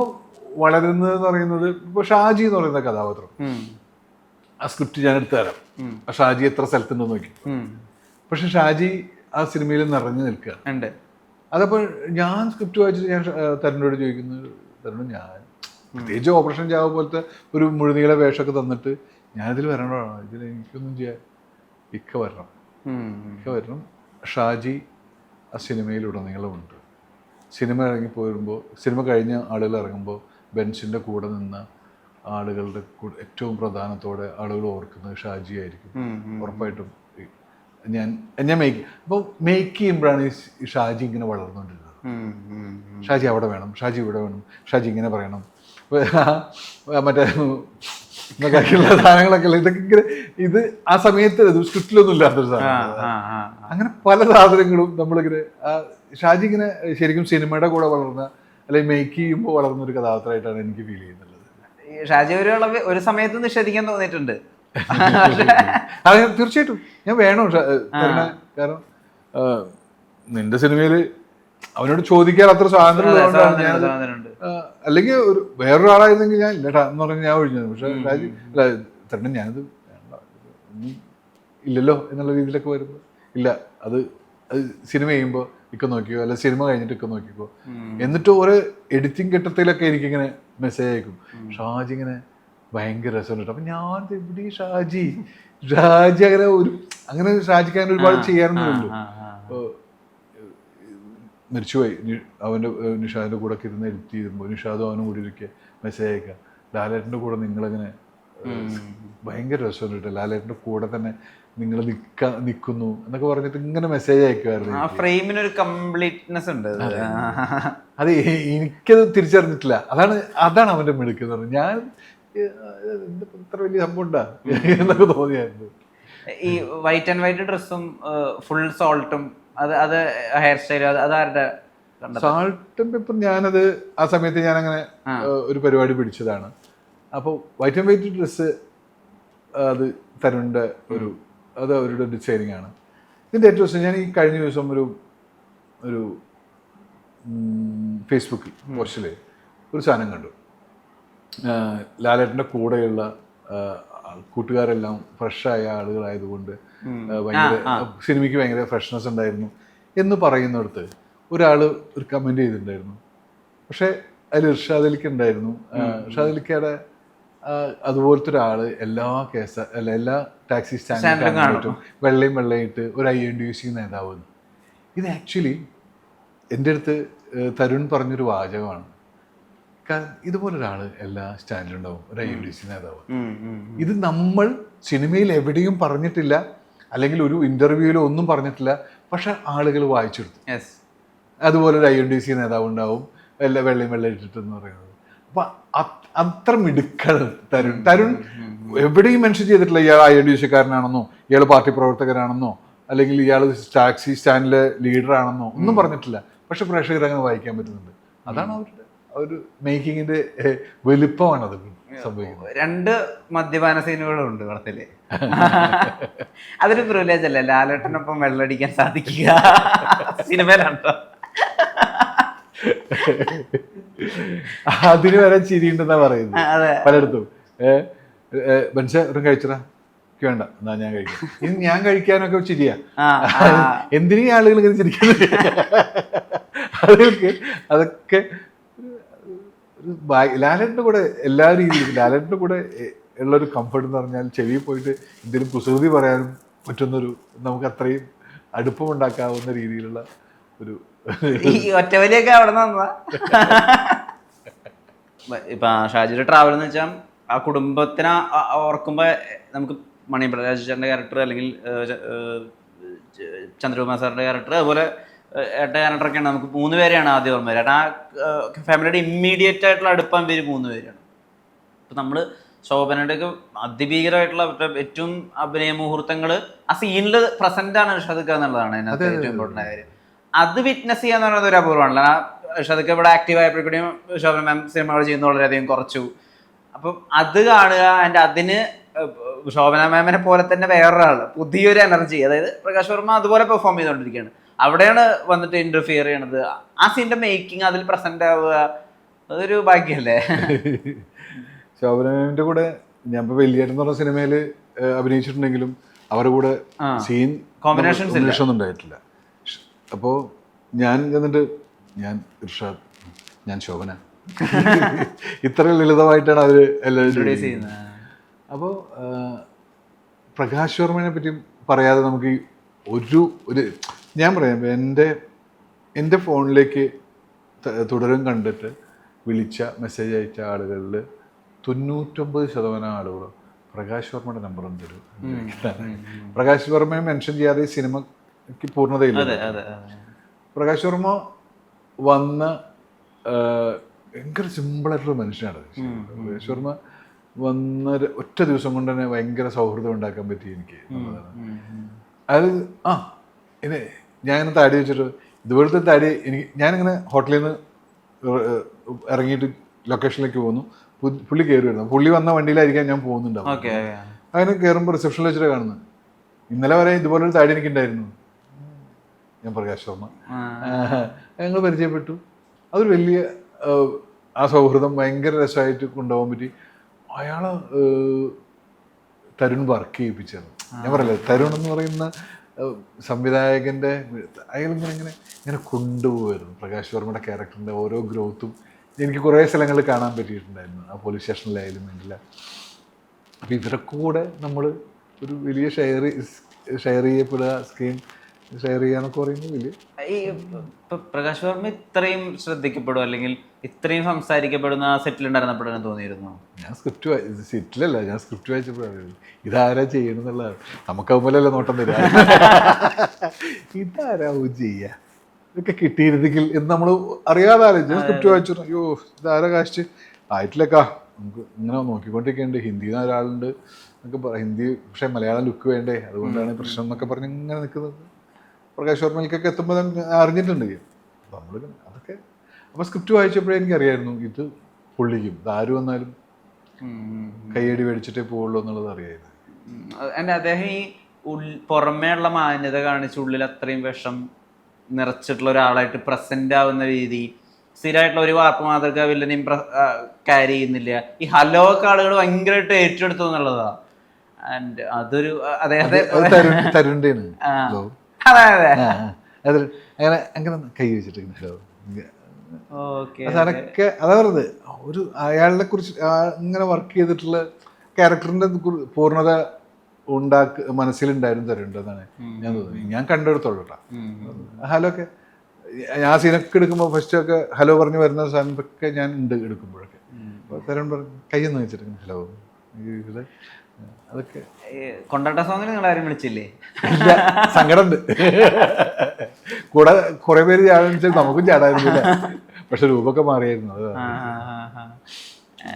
വളരുന്നതെന്ന് പറയുന്നത്, ഇപ്പോൾ ഷാജി എന്ന് പറയുന്ന കഥാപാത്രം, ആ സ്ക്രിപ്റ്റ് ഞാൻ എടുത്തു തരാം, ആ ഷാജി എത്ര സ്ഥലത്തുണ്ടെന്ന് നോക്കി. പക്ഷെ ഷാജി ആ സിനിമയിൽ നിറഞ്ഞു നിൽക്കുക. അതപ്പോൾ ഞാൻ സ്ക്രിപ്റ്റ് വായിച്ചിട്ട് ഞാൻ തരുണിനോട് ചോദിക്കുന്നത്, തരുണ്, ഞാൻ പ്രത്യേകിച്ച് ഓപ്പറേഷൻ ജാവ പോലത്തെ ഒരു മുഴുനീള വേഷമൊക്കെ തന്നിട്ട് ഞാനിതിൽ വരണോടാണ്, ഇതിൽ എനിക്കൊന്നും ചെയ്യാൻ, ഇക്ക വരണം. ഷാജി ആ സിനിമയിലുടനീളമുണ്ട്. സിനിമ ഇറങ്ങിപ്പോരുമ്പോൾ, സിനിമ കഴിഞ്ഞ ആളുകൾ ഇറങ്ങുമ്പോൾ ബെൻസിൻ്റെ കൂടെ നിന്ന ആളുകളുടെ ഏറ്റവും പ്രധാനത്തോടെ ആളുകൾ ഓർക്കുന്നത് ഷാജി ആയിരിക്കും ഉറപ്പായിട്ടും. ഞാൻ അപ്പോൾ മേക്ക് ചെയ്യുമ്പോഴാണ് ഈ ഷാജി ഇങ്ങനെ വളർന്നുകൊണ്ടിരുന്നത്. ഷാജി അവിടെ വേണം, ഷാജി ഇവിടെ വേണം, ഷാജി ഇങ്ങനെ പറയണം, മറ്റേ ുള്ള സാധനങ്ങളൊക്കെ അല്ല ഇതൊക്കെ. ഇങ്ങനെ ഇത് ആ സമയത്ത് സ്ക്രിപ്റ്റിലൊന്നും ഇല്ലാത്തൊരു സാധനം. അങ്ങനെ പല സാധനങ്ങളും നമ്മളിങ്ങനെ ഷാജി ഇങ്ങനെ ശരിക്കും സിനിമയുടെ കൂടെ വളർന്ന, അല്ലെങ്കിൽ മേക്ക് ചെയ്യുമ്പോൾ വളർന്നൊരു കഥാപാത്രമായിട്ടാണ് എനിക്ക് ഫീൽ ചെയ്യുന്നത്. ഷാജി ഒരു സമയത്ത് നിഷേധിക്കാൻ തോന്നിയിട്ടുണ്ട്. അത് തീർച്ചയായിട്ടും ഞാൻ വേണം കാരണം നിന്റെ സിനിമയിൽ അവനോട് ചോദിക്കാൻ അത്ര സ്വാതന്ത്ര്യം ഉള്ളതുകൊണ്ടാണ് ഞാൻ സ്വാതന്ത്ര്യമുണ്ട്. അല്ലെങ്കിൽ ഒരു വേറൊരാളായിരുന്നെങ്കിൽ ഞാൻ ഇല്ലട്ടാ എന്ന് പറഞ്ഞ് ഞാൻ ഒഴിഞ്ഞത്. പക്ഷെ രാജി അല്ല തരണം ഞാനത് ഒന്നും ഇല്ലല്ലോ എന്നുള്ള രീതിയിലൊക്കെ വരുമ്പോൾ ഇല്ല അത് സിനിമ ചെയ്യുമ്പോൾ ഇക്ക നോക്കിയോ അല്ല സിനിമ കഴിഞ്ഞിട്ട് ഇക്ക നോക്കിക്കോ. എന്നിട്ട് ഓരോ എഡിറ്റിംഗ് ഘട്ടത്തിലൊക്കെ എനിക്കിങ്ങനെ മെസ്സേജ് അയക്കും, ഷാജി ഇങ്ങനെ ഭയങ്കര രസമുണ്ട്. അപ്പം ഞാൻ എവിടെ ഷാജി അങ്ങനെ ഷാജിക്ക് അങ്ങനെ ഒരുപാട് ചെയ്യാനൊന്നുമില്ലല്ലോ. മരിച്ചുപോയി അവൻ്റെ നിഷാദിൻ്റെ കൂടെ ഒക്കെ ഇരുന്ന് എഡിറ്റ് ചെയ്യുമ്പോൾ നിഷാദും അവനും കൂടി ഇരിക്കുക മെസ്സേജ് അയക്കുക, ലാലേട്ടൻ്റെ കൂടെ നിങ്ങളിങ്ങനെ ഭയങ്കര രസമുണ്ട് കേട്ടോ, ലാലേട്ടൻ്റെ കൂടെ തന്നെ നിങ്ങൾ നിൽക്കുന്നു എന്നൊക്കെ പറഞ്ഞിട്ട് ഇങ്ങനെ മെസ്സേജ് അയക്കുമായിരുന്നു. ഫ്രെയിമിനൊരു കംപ്ലീറ്റ്നെസ് ഉണ്ട്. അത് എനിക്കത് തിരിച്ചറിഞ്ഞിട്ടില്ല. അതാണ് അവൻ്റെ മിടുക്ക് എന്ന് പറഞ്ഞു. ഞാൻ ഇത്ര വലിയ സംഭവം ഉണ്ടാ എന്നൊക്കെ തോന്നിയായിരുന്നു. ഈ വൈറ്റ് ആൻഡ് വൈറ്റ് ഡ്രസ്സും ഫുൾ സോൾട്ടും അത് ഹെയർ സ്റ്റൈലും അതാരുടെ? സാൾട്ട് ആൻഡ് പെപ്പർ ഞാനത് ആ സമയത്ത് ഞാനങ്ങനെ ഒരു പരിപാടി പിടിച്ചതാണ്. അപ്പോൾ വൈറ്റ് ആൻഡ് വൈറ്റ് ഡ്രസ്സ് അത് തരുണിൻ്റെ അത് അവരുടെ ഡിസൈനിങ് ആണ്. ഇതിൻ്റെ ഏറ്റവും ദിവസം ഞാൻ ഈ കഴിഞ്ഞ ദിവസം ഒരു ഫേസ്ബുക്കിൽ പോസ്റ്റിൽ ഒരു സാധനം കണ്ടു. ലാലേട്ടൻ്റെ കൂടെയുള്ള കൂട്ടുകാരെല്ലാം ഫ്രഷായ ആളുകളായതുകൊണ്ട് ഭയങ്കര സിനിമയ്ക്ക് ഭയങ്കര ഫ്രഷ്നെസ് ഉണ്ടായിരുന്നു എന്ന് പറയുന്നിടത്ത് ഒരാൾ ഒരു കമൻറ്റ് ചെയ്തിട്ടുണ്ടായിരുന്നു. പക്ഷേ അതിൽ ഇർഷാദ് അലിക്ക് ഉണ്ടായിരുന്നു. ഇർഷാദ് അലിക്കയുടെ അതുപോലത്തെ ഒരാള് എല്ലാ ടാക്സി സ്റ്റാൻഡിലും വെള്ളയിട്ട് ഒരു INDUC നേതാവ്. ഇത് ആക്ച്വലി എൻ്റെ അടുത്ത് തരുൺ പറഞ്ഞൊരു വാചകമാണ്. ഇതുപോലൊരാള് എല്ലാ സ്റ്റാൻഡിലും ഉണ്ടാവും, ഒരു INDUC നേതാവ്. ഇത് നമ്മൾ സിനിമയിൽ എവിടെയും പറഞ്ഞിട്ടില്ല, അല്ലെങ്കിൽ ഒരു ഇന്റർവ്യൂവിലോ ഒന്നും പറഞ്ഞിട്ടില്ല, പക്ഷെ ആളുകൾ വായിച്ചെടുത്തു. അതുപോലെ ഒരു INDUC നേതാവ് ഉണ്ടാവും വെള്ളയിട്ടിട്ടെന്ന് പറയുന്നത്. അപ്പൊ അത്ര മിടുക്കാണ് തരുൺ. എവിടെയും മെൻഷൻ ചെയ്തിട്ടില്ല ഇയാൾ INDUC-കാരനാണെന്നോ ഇയാൾ പാർട്ടി പ്രവർത്തകനാണെന്നോ അല്ലെങ്കിൽ ഇയാൾ ടാക്സി സ്റ്റാൻഡിലെ ലീഡറാണെന്നോ ഒന്നും പറഞ്ഞിട്ടില്ല. പക്ഷെ പ്രേക്ഷകർ അങ്ങനെ വായിക്കാൻ പറ്റുന്നുണ്ട്. അതാണ് അവരുടെ ഒരു മേക്കിങ്ങിന്റെ വലുപ്പമാണ് അത് സംഭവിക്കുന്നത്. 2 മദ്യപാന സീനുകളും ഉണ്ട് പടത്തില്. അതൊരു പ്രിവിലേജ് അല്ലേ, ലാലേട്ടനൊപ്പം വെള്ളടിക്കാൻ സാധിക്കുക സിനിമയിലാണോ? അതിന് വരെ ചിരിയുണ്ടെന്നാ പറയുന്നത് പലയിടത്തും. മനുഷ്യ കഴിച്ചടാ വേണ്ട എന്നാ ഞാൻ കഴിക്കാം, ഇനി ഞാൻ കഴിക്കാനൊക്കെ ചിരിയാ. എന്തിനീ ആളുകൾ ഇങ്ങനെ ചിരിക്കുന്നത്? അതൊക്കെ ലാലേട്ടൻ്റെ കൂടെ എല്ലാ രീതിയിലും ലാലേട്ടൻ്റെ കൂടെ ഉള്ളൊരു കംഫർട്ട് എന്ന് പറഞ്ഞാൽ ചെവിയിൽ പോയിട്ട് എന്തെങ്കിലും കുസൃതി പറയാനും പറ്റുന്നൊരു, നമുക്ക് അത്രയും അടുപ്പമുണ്ടാക്കാവുന്ന രീതിയിലുള്ള ഒരു ഒറ്റവലിയൊക്കെ അവിടെ നിന്ന്. ഇപ്പൊ ഷാജിയുടെ ട്രാവൽ എന്ന് വെച്ചാൽ ആ കുടുംബത്തിനെ ഓർക്കുമ്പോ നമുക്ക് മണി പ്രകാശിന്റെ ക്യാരക്ടർ അല്ലെങ്കിൽ ചന്ദ്രകുമാർ സാറിന്റെ ക്യാരക്ടർ അതുപോലെ ഏട്ട ക്യാരക്ടറൊക്കെയാണ് നമുക്ക് 3 പേരെയാണ് ആദ്യം ഓർമ്മ വരിക. ആ ഫാമിലിയുടെ ഇമ്മീഡിയറ്റ് ആയിട്ടുള്ള അടുപ്പം പേര് 3 പേരാണ്. ഇപ്പം നമ്മൾ ശോഭനയുടെ ഒക്കെ അതിഭീകരമായിട്ടുള്ള ഏറ്റവും അഭിനയ മുഹൂർത്തങ്ങൾ ആ സീനിൽ പ്രസന്റ് ആണ് ഷാദിക്ക എന്നുള്ളതാണ് അതിനകത്ത് ഏറ്റവും ഇമ്പോർട്ടൻ്റ് ആയ കാര്യം. അത് വിറ്റ്നസ് ചെയ്യാന്ന് പറയുന്നത് ഒരു അപൂർവമാണല്ലോ. ഷാദിക്ക ഇവിടെ ആക്റ്റീവ് ആയപ്പോഴേക്കും ശോഭന മാം സിനിമകൾ ചെയ്യുന്ന വളരെയധികം കുറച്ചു. അപ്പം അത് കാണുക, ആൻഡ് അതിന് ശോഭന മാമിനെ പോലെ തന്നെ വേറൊരാൾ പുതിയൊരു എനർജി, അതായത് പ്രകാശ് വർമ്മ അതുപോലെ പെർഫോം ചെയ്തുകൊണ്ടിരിക്കുകയാണ്, അവിടെയാണ് വന്നിട്ട് ഇന്റർഫിയർ ചെയ്യണത്. ആ സീൻ്റെ മേക്കിംഗ് അതിൽ പ്രസന്റ് ആവുക അതൊരു ഭാഗ്യമല്ലേ. ശോഭന മാമിന്റെ കൂടെ ഞാൻ ഇപ്പൊ വലിയേട്ടൻ എന്ന് പറഞ്ഞ സിനിമയിൽ അഭിനയിച്ചിട്ടുണ്ടെങ്കിലും അവരുടെ കൂടെ സീൻ കോമ്പിനേഷൻസ് ഒന്നും ഉണ്ടായിട്ടില്ല. അപ്പോൾ ഞാൻ എന്നിട്ട് ഞാൻ ഇർഷാദ്, ഞാൻ ശോഭന, ഇത്ര ലളിതമായിട്ടാണ് അവർ എല്ലാവരും ചെയ്യുന്നത്. അപ്പോൾ പ്രകാശ് വർമ്മനെ പറ്റി പറയാതെ നമുക്ക് ഒരു ഞാൻ പറയാം, എൻ്റെ ഫോണിലേക്ക് തുടരും കണ്ടിട്ട് വിളിച്ച മെസ്സേജ് അയച്ച ആളുകളിൽ 99% ആളുകളും പ്രകാശ് വർമ്മയുടെ നമ്പർ തരും. പ്രകാശ് വർമ്മയെ മെൻഷൻ ചെയ്യാതെ സിനിമയ്ക്ക് പൂർണ്ണതയില്ല. പ്രകാശ് വർമ്മ വന്ന ഭയങ്കര സിമ്പിളായിട്ടുള്ള മനുഷ്യനാണ്. പ്രകാശ് വർമ്മ വന്ന ഒറ്റ ദിവസം കൊണ്ട് തന്നെ ഭയങ്കര സൗഹൃദം ഉണ്ടാക്കാൻ പറ്റി എനിക്ക്. അത് ഇനി ഞാനിങ്ങനെ താടി വെച്ചിട്ട് ഇതുപോലത്തെ താടി ഞാനിങ്ങനെ ഹോട്ടലിൽ നിന്ന് ഇറങ്ങിയിട്ട് ലൊക്കേഷനിലേക്ക് പോകുന്നു, പുള്ളി കയറി വരുന്നു, പുള്ളി വന്ന വണ്ടിയിലായിരിക്കാം ഞാൻ പോകുന്നുണ്ടാവും. അങ്ങനെ കയറുമ്പോൾ റിസപ്ഷനിൽ വെച്ചിട്ട് കാണുന്നത്, ഇന്നലെ വരെ ഇതുപോലൊരു താടി എനിക്കുണ്ടായിരുന്നു, ഞാൻ പ്രകാശ് വർമ്മ. ഞങ്ങൾ പരിചയപ്പെട്ടു. അതൊരു വലിയ ആ സൗഹൃദം ഭയങ്കര രസമായിട്ട് കൊണ്ടുപോകാൻ പറ്റി. അയാളെ തരുൺ വർക്ക് ചെയ്യിപ്പിച്ചാണ്. ഞാൻ പറയല്ലേ, തരുൺ എന്ന് പറയുന്ന സംവിധായകൻ്റെ അയാളിങ്ങനെ ഇങ്ങനെ ഇങ്ങനെ കൊണ്ടുപോകുമായിരുന്നു പ്രകാശ് വർമ്മയുടെ ക്യാരക്ടറിൻ്റെ ഓരോ ഗ്രോത്തും. എനിക്ക് കുറേ സ്ഥലങ്ങളിൽ കാണാൻ പറ്റിയിട്ടുണ്ടായിരുന്നു, ആ പോലീസ് സ്റ്റേഷനിലായാലും വേണ്ടില്ല. അപ്പോൾ ഇവരൊക്കെ കൂടെ നമ്മൾ ഒരു വലിയ ഷെയർ ചെയ്യപ്പെടുക, സ്ക്രീൻ ഷെയർ ചെയ്യാന്നൊക്കെ പറയുന്നത് വലിയ. ഈ പ്രകാശ് വർമ്മ ഇത്രയും ശ്രദ്ധിക്കപ്പെടും അല്ലെങ്കിൽ ഇത്രയും സംസാരിക്കപ്പെടുന്ന ആ സെറ്റിൽ ഉണ്ടായിരുന്നപ്പോഴാണ് തോന്നിയിരുന്നു? ഞാൻ സെറ്റിലല്ല, ഞാൻ സ്ക്രിപ്റ്റ് വായിച്ചപ്പോഴാണ് ഇതാരാ ചെയ്യണമെന്നുള്ളതാണ്. നമുക്കതുപോലെയല്ല നോട്ടം തരാ, ഇതാരാവും ചെയ്യുക, ഇതൊക്കെ കിട്ടിയിരുന്നെങ്കിൽ എന്ന് നമ്മൾ അറിയാതെ ആലോചിച്ചു. സ്ക്രിപ്റ്റ് വായിച്ചു, അയ്യോ ഇതാരാ കാസ്റ്റ് ആയിട്ടില്ലക്കാ, നമുക്ക് ഇങ്ങനെ നോക്കിക്കൊണ്ടിരിക്കുന്നുണ്ട്, ഹിന്ദിയിൽ നിന്ന് ഒരാളുണ്ട് എന്നൊക്കെ ഹിന്ദി പക്ഷേ മലയാളം ലുക്ക് വേണ്ടേ, അതുകൊണ്ടാണ് പ്രശ്നം എന്നൊക്കെ പറഞ്ഞ് ഇങ്ങനെ നിൽക്കുന്നത്. പ്രകാശ് വർമ്മയിലേക്കൊക്കെ എത്തുമ്പോൾ അറിഞ്ഞിട്ടുണ്ട്. അപ്പോൾ നമ്മൾ അതൊക്കെ അപ്പോൾ സ്ക്രിപ്റ്റ് വായിച്ചപ്പോഴേ എനിക്കറിയായിരുന്നു ഇത് പൊള്ളിക്കും, ഇത് ആര് വന്നാലും കയ്യടി മേടിച്ചിട്ടേ പോവുള്ളൂ എന്നുള്ളത് അറിയായിരുന്നു. അദ്ദേഹം ഈ പുറമേ ഉള്ള മാന്യത കാണിച്ച് ഉള്ളിൽ അത്രയും വിഷം നിറച്ചിട്ടുള്ള ഒരാളായിട്ട് പ്രസന്റ് ആവുന്ന രീതി, സ്ഥിരമായിട്ടുള്ള ഒരു വാർപ്പ് മാതൃക വില്ലനെയും ക്യാരി ചെയ്യുന്നില്ല. ഈ ഹലോ ഒക്കെ ആളുകൾ ഭയങ്കരമായിട്ട് ഏറ്റെടുത്തു എന്നുള്ളതാ. ആൻഡ് അതൊരു അദ്ദേഹത്തെ അങ്ങനെ അങ്ങനെ കൈ വെച്ചിട്ട് അതൊക്കെ അതാ പറഞ്ഞത്. ഒരു അയാളെ കുറിച്ച് ഇങ്ങനെ വർക്ക് ചെയ്തിട്ടുള്ള ക്യാരക്ടറിന്റെ പൂർണ്ണത മനസ്സിലുണ്ടായിരുന്നു തരുന്നുണ്ടെന്നാണ് ഞാൻ തോന്നുന്നത്. ഞാൻ കണ്ടെടുത്തോളൂ കേട്ടോ. ഹലോ ഒക്കെ ഞാൻ സീനൊക്കെ എടുക്കുമ്പോൾ ഫസ്റ്റ് ഒക്കെ ഹലോ പറഞ്ഞ് വരുന്ന സാധനമൊക്കെ ഞാൻ ഉണ്ട് എടുക്കുമ്പോഴൊക്കെ. അപ്പോൾ തരുൺ പറഞ്ഞു കയ്യൊന്നും വെച്ചിട്ട് ഹലോ ഇത് അതൊക്കെ. കൊണ്ടാട്ട സോങ്ങിന് നിങ്ങൾ ആരും വിളിച്ചില്ലേ? ഇല്ല, സങ്കടമുണ്ട്. കൂടെ കുറെ പേര് ചാടാൻ നമുക്കും ചാടായിരുന്നില്ല, പക്ഷെ രൂപമൊക്കെ മാറിയായിരുന്നു.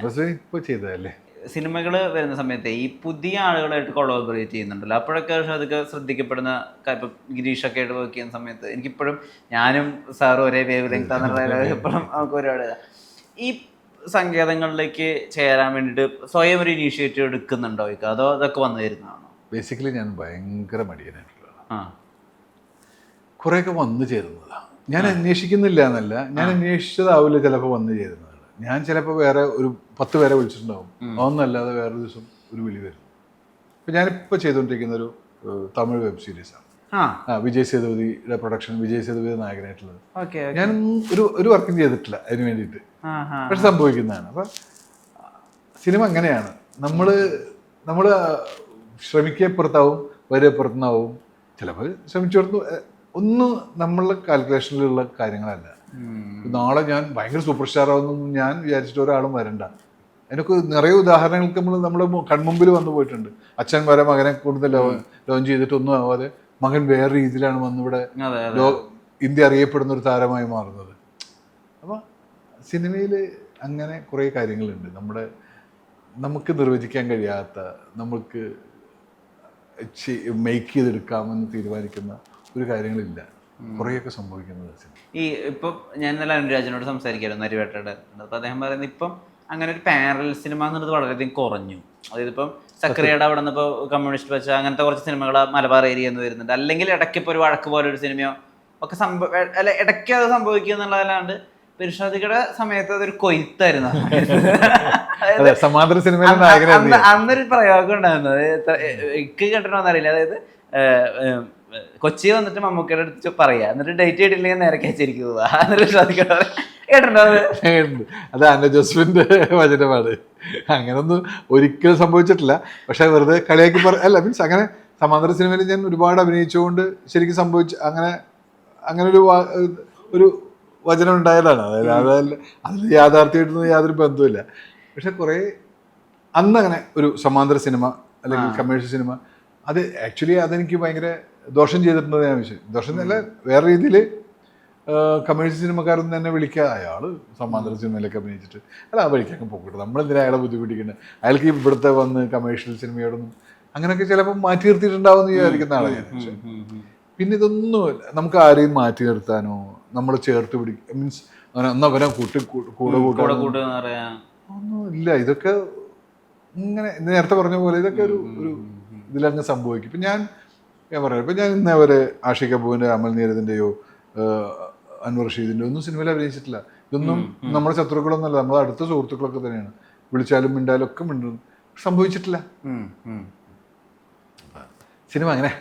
അത് ഇപ്പൊ ചെയ്തതല്ലേ. സിനിമകൾ വരുന്ന സമയത്ത് ഈ പുതിയ ആളുകളായിട്ട് കൊളാബറേറ്റ് ചെയ്യുന്നുണ്ടല്ലോ, അപ്പോഴൊക്കെ അതൊക്കെ ശ്രദ്ധിക്കപ്പെടുന്ന. ഇപ്പം ഗിരീഷൊക്കെ ആയിട്ട് വർക്ക് ചെയ്യുന്ന സമയത്ത് എനിക്കിപ്പോഴും ഞാനും സാറും ഒരേ വേവ് ലെങ്താന്നുള്ള എപ്പോഴും നമുക്ക് ഒരുപാട് ഈ സങ്കേതങ്ങളിലേക്ക് ചേരാൻ വേണ്ടിയിട്ട് സ്വയം ഒരു ഇനീഷ്യേറ്റീവ് എടുക്കുന്നുണ്ടോ? അതോ അതൊക്കെ വന്നു തരുന്നതാണോ? ബേസിക്കലി ഞാൻ ഭയങ്കര മടിയനായിട്ടുള്ളതാണ്. കുറേയൊക്കെ വന്നു ചേരുന്നതാണ്. ഞാൻ അന്വേഷിക്കുന്നില്ല എന്നല്ല, ഞാൻ അന്വേഷിച്ചതാവില്ല ചിലപ്പോൾ വന്നു ചേരുന്നതാണ്. ഞാൻ ചിലപ്പോൾ വേറെ ഒരു 10 പേരെ വിളിച്ചിട്ടുണ്ടാവും, അതൊന്നല്ലാതെ വേറൊരു ദിവസം ഒരു വിളി വരും. ഇപ്പം ഞാനിപ്പോൾ ചെയ്തുകൊണ്ടിരിക്കുന്ന ഒരു തമിഴ് വെബ് സീരീസാണ്. വിജയ് സേതുപതിയുടെ പ്രൊഡക്ഷൻ, വിജയ് സേതുപതി നായകനായിട്ടുള്ളത്. ഞാൻ ഒരു വർക്കും ചെയ്തിട്ടില്ല അതിന് വേണ്ടിയിട്ട്, പക്ഷെ സംഭവിക്കുന്നതാണ്. അപ്പം സിനിമ അങ്ങനെയാണ്, നമ്മൾ ശ്രമിക്കപ്പുറത്താവും വരെപ്പുറത്തുനിന്നാവും. ചിലപ്പോൾ ശ്രമിച്ചെടുത്ത് ഒന്നും നമ്മളുടെ കാൽക്കുലേഷനിലുള്ള കാര്യങ്ങളല്ല. നാളെ ഞാൻ ഭയങ്കര സൂപ്പർ സ്റ്റാർ ആവുന്നൊന്നും ഞാൻ വിചാരിച്ചിട്ട് ഒരാളും വരണ്ട. അതിനൊക്കെ നിറയെ ഉദാഹരണങ്ങൾക്ക് നമ്മുടെ കൺമുമ്പിൽ വന്നു പോയിട്ടുണ്ട്. അച്ഛൻ വരെ മകനെ കൂടുതൽ ലോഞ്ച് ചെയ്തിട്ടൊന്നും ആവാതെ മകൻ വേറെ രീതിയിലാണ് വന്നിവിടെ ഇന്ത്യ അറിയപ്പെടുന്ന ഒരു താരമായി മാറുന്നത്. അപ്പോൾ സിനിമയിൽ അങ്ങനെ കുറേ കാര്യങ്ങളുണ്ട്, നമുക്ക് നിർവചിക്കാൻ കഴിയാത്ത, നമുക്ക് മേക്ക് ചെയ്തെടുക്കാമെന്ന് തീരുമാനിക്കുന്ന ഒരു കാര്യങ്ങളില്ല, കുറേയൊക്കെ സംഭവിക്കുന്നത്. ഈ ഇപ്പം ഞാൻ ഇന്നലെ അനുരാജനോട് സംസാരിക്കായിരുന്നു, നരിവേട്ടയുടെ. അപ്പോൾ അദ്ദേഹം പറയുന്നത് ഇപ്പം അങ്ങനെ ഒരു പാരലൽ സിനിമ എന്നുള്ളത് വളരെയധികം കുറഞ്ഞു. അതായത് ഇപ്പം സക്രിയയുടെ അവിടെ നിന്ന് ഇപ്പോൾ കമ്മ്യൂണിസ്റ്റ് വെച്ച അങ്ങനത്തെ കുറച്ച് സിനിമകൾ മലബാർ ഏരിയ എന്ന് വരുന്നുണ്ട്. അല്ലെങ്കിൽ ഇടയ്ക്ക് ഇപ്പോൾ ഒരു വഴക്ക് പോലെ ഒരു സിനിമയോ ഒക്കെ അല്ല ഇടയ്ക്ക് അത് സംഭവിക്കുക എന്നുള്ളതല്ലാണ്ട് പിർഷാദിക്കയുടെ സമയത്ത് അതൊരു കൊയ്ത്തായിരുന്നു. അന്നൊരു പ്രയോഗം ഉണ്ടായിരുന്നു, എനിക്ക് കേട്ടിട്ടൊന്നും അറിയില്ല. അതായത് കൊച്ചി വന്നിട്ട് മമ്മൂക്കയുടെ അടുത്ത് പറയാ, എന്നിട്ട് ഡേറ്റ് ചെയ്തിട്ടില്ലെങ്കിൽ നേരെ കച്ചേരിക്ക് പോവാ. കേട്ടിട്ടുണ്ടോ? അത് ആൻഡോ ജോസഫിന്റെ വചനമാണ്. അങ്ങനൊന്നും ഒരിക്കലും സംഭവിച്ചിട്ടില്ല, പക്ഷെ വെറുതെ കളിയാക്കി അല്ല മീൻസ് അങ്ങനെ സമാന്തര സിനിമയിൽ ഞാൻ ഒരുപാട് അഭിനയിച്ചുകൊണ്ട് ശരിക്കും അങ്ങനെ ഒരു വചനം ഉണ്ടായതാണ്. അതായത് അതിൽ യാഥാർത്ഥ്യമായിട്ടൊന്നും യാതൊരു ബന്ധവുമില്ല. പക്ഷെ കുറേ അന്നങ്ങനെ ഒരു സമാന്തര സിനിമ അല്ലെങ്കിൽ കമേഴ്ഷ്യൽ സിനിമ അത് ആക്ച്വലി അതെനിക്ക് ഭയങ്കര ദോഷം ചെയ്തിട്ടുണ്ടെന്ന് ഞാൻ വിശ്വസിക്കും. ദോഷം എന്നല്ല, വേറെ രീതിയിൽ കമേഴ്ഷ്യൽ സിനിമക്കാരൊന്നും തന്നെ വിളിക്കുക, അയാൾ സമാന്തര സിനിമയിലൊക്കെ അഭിനയിച്ചിട്ട് അല്ല ആ വഴിക്കൊക്കെ പോകട്ടെ, നമ്മളെന്തിനാ അയാളെ ബുദ്ധിമുട്ടിക്കുന്നത്, അയാൾക്ക് ഇവിടുത്തെ വന്ന് കമേഴ്ഷ്യൽ സിനിമയോടൊന്നും അങ്ങനെയൊക്കെ ചിലപ്പോൾ മാറ്റി നിർത്തിയിട്ടുണ്ടാവും എന്ന് വിചാരിക്കുന്ന ആളാണ് ഞാൻ. പക്ഷേ പിന്നെ ഇതൊന്നും നമുക്ക് ആരെയും മാറ്റി നിർത്താനോ നമ്മൾ ചേർത്ത് പിടിക്കുക മീൻസ് അവനെ കൂടെ ഒന്നും ഇല്ല. ഇതൊക്കെ ഇങ്ങനെ നേരത്തെ പറഞ്ഞ പോലെ ഇതൊക്കെ ഒരു ഇതിലങ്ങ് സംഭവിക്കും. ഇപ്പം ഞാൻ ഞാൻ പറയാം, ഇപ്പം ഞാൻ ഇന്നേ വരെ ആഷിഖ് കപൂറിൻ്റെ, അമൽ നീരദിൻ്റെയോ അൻവർ റഷീദിൻ്റെ ഒന്നും സിനിമയിൽ അഭിനയിച്ചിട്ടില്ല. ഇതൊന്നും നമ്മുടെ ശത്രുക്കളൊന്നുമല്ല, നമ്മളെ അടുത്ത സുഹൃത്തുക്കളൊക്കെ തന്നെയാണ്. വിളിച്ചാലും മിണ്ടാലും ഒക്കെ മിണ്ടും, സംഭവിച്ചിട്ടില്ല. സിനിമ അങ്ങനെ.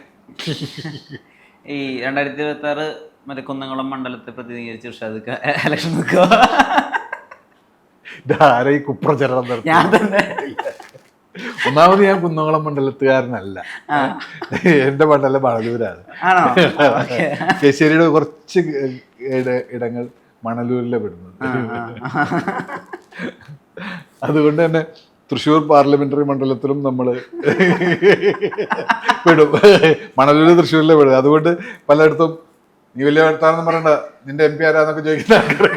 ഈ 2026 മറ്റേ കുന്നംകുളം മണ്ഡലത്തെ പ്രതിനിധീകരിച്ച് ഇർഷാദ് ഇലക്ഷൻ നിൽക്കുക. ഇതാരാ ഈ കുപ്രചരണം നടത്തി? ഞാൻ തന്നെ. ഒന്നാമത് ഞാൻ കുന്നംകുളം മണ്ഡലത്തുകാരനല്ല, എൻ്റെ മണ്ഡലം മണലൂരാണ്. കേശ്ശേരിയുടെ കുറച്ച് ഇടങ്ങൾ മണലൂരിലെ പെടുന്നത്. അതുകൊണ്ട് തന്നെ തൃശ്ശൂർ പാർലമെന്ററി മണ്ഡലത്തിലും നമ്മൾ പെടും. മണലൂര് തൃശ്ശൂരിലെ പെടും. അതുകൊണ്ട് പലയിടത്തും നീ വലിയ വർത്താനം പറയണ്ട, നിന്റെ MP ആരാന്നൊക്കെ ചോദിക്കുന്ന ആൾക്കാർ,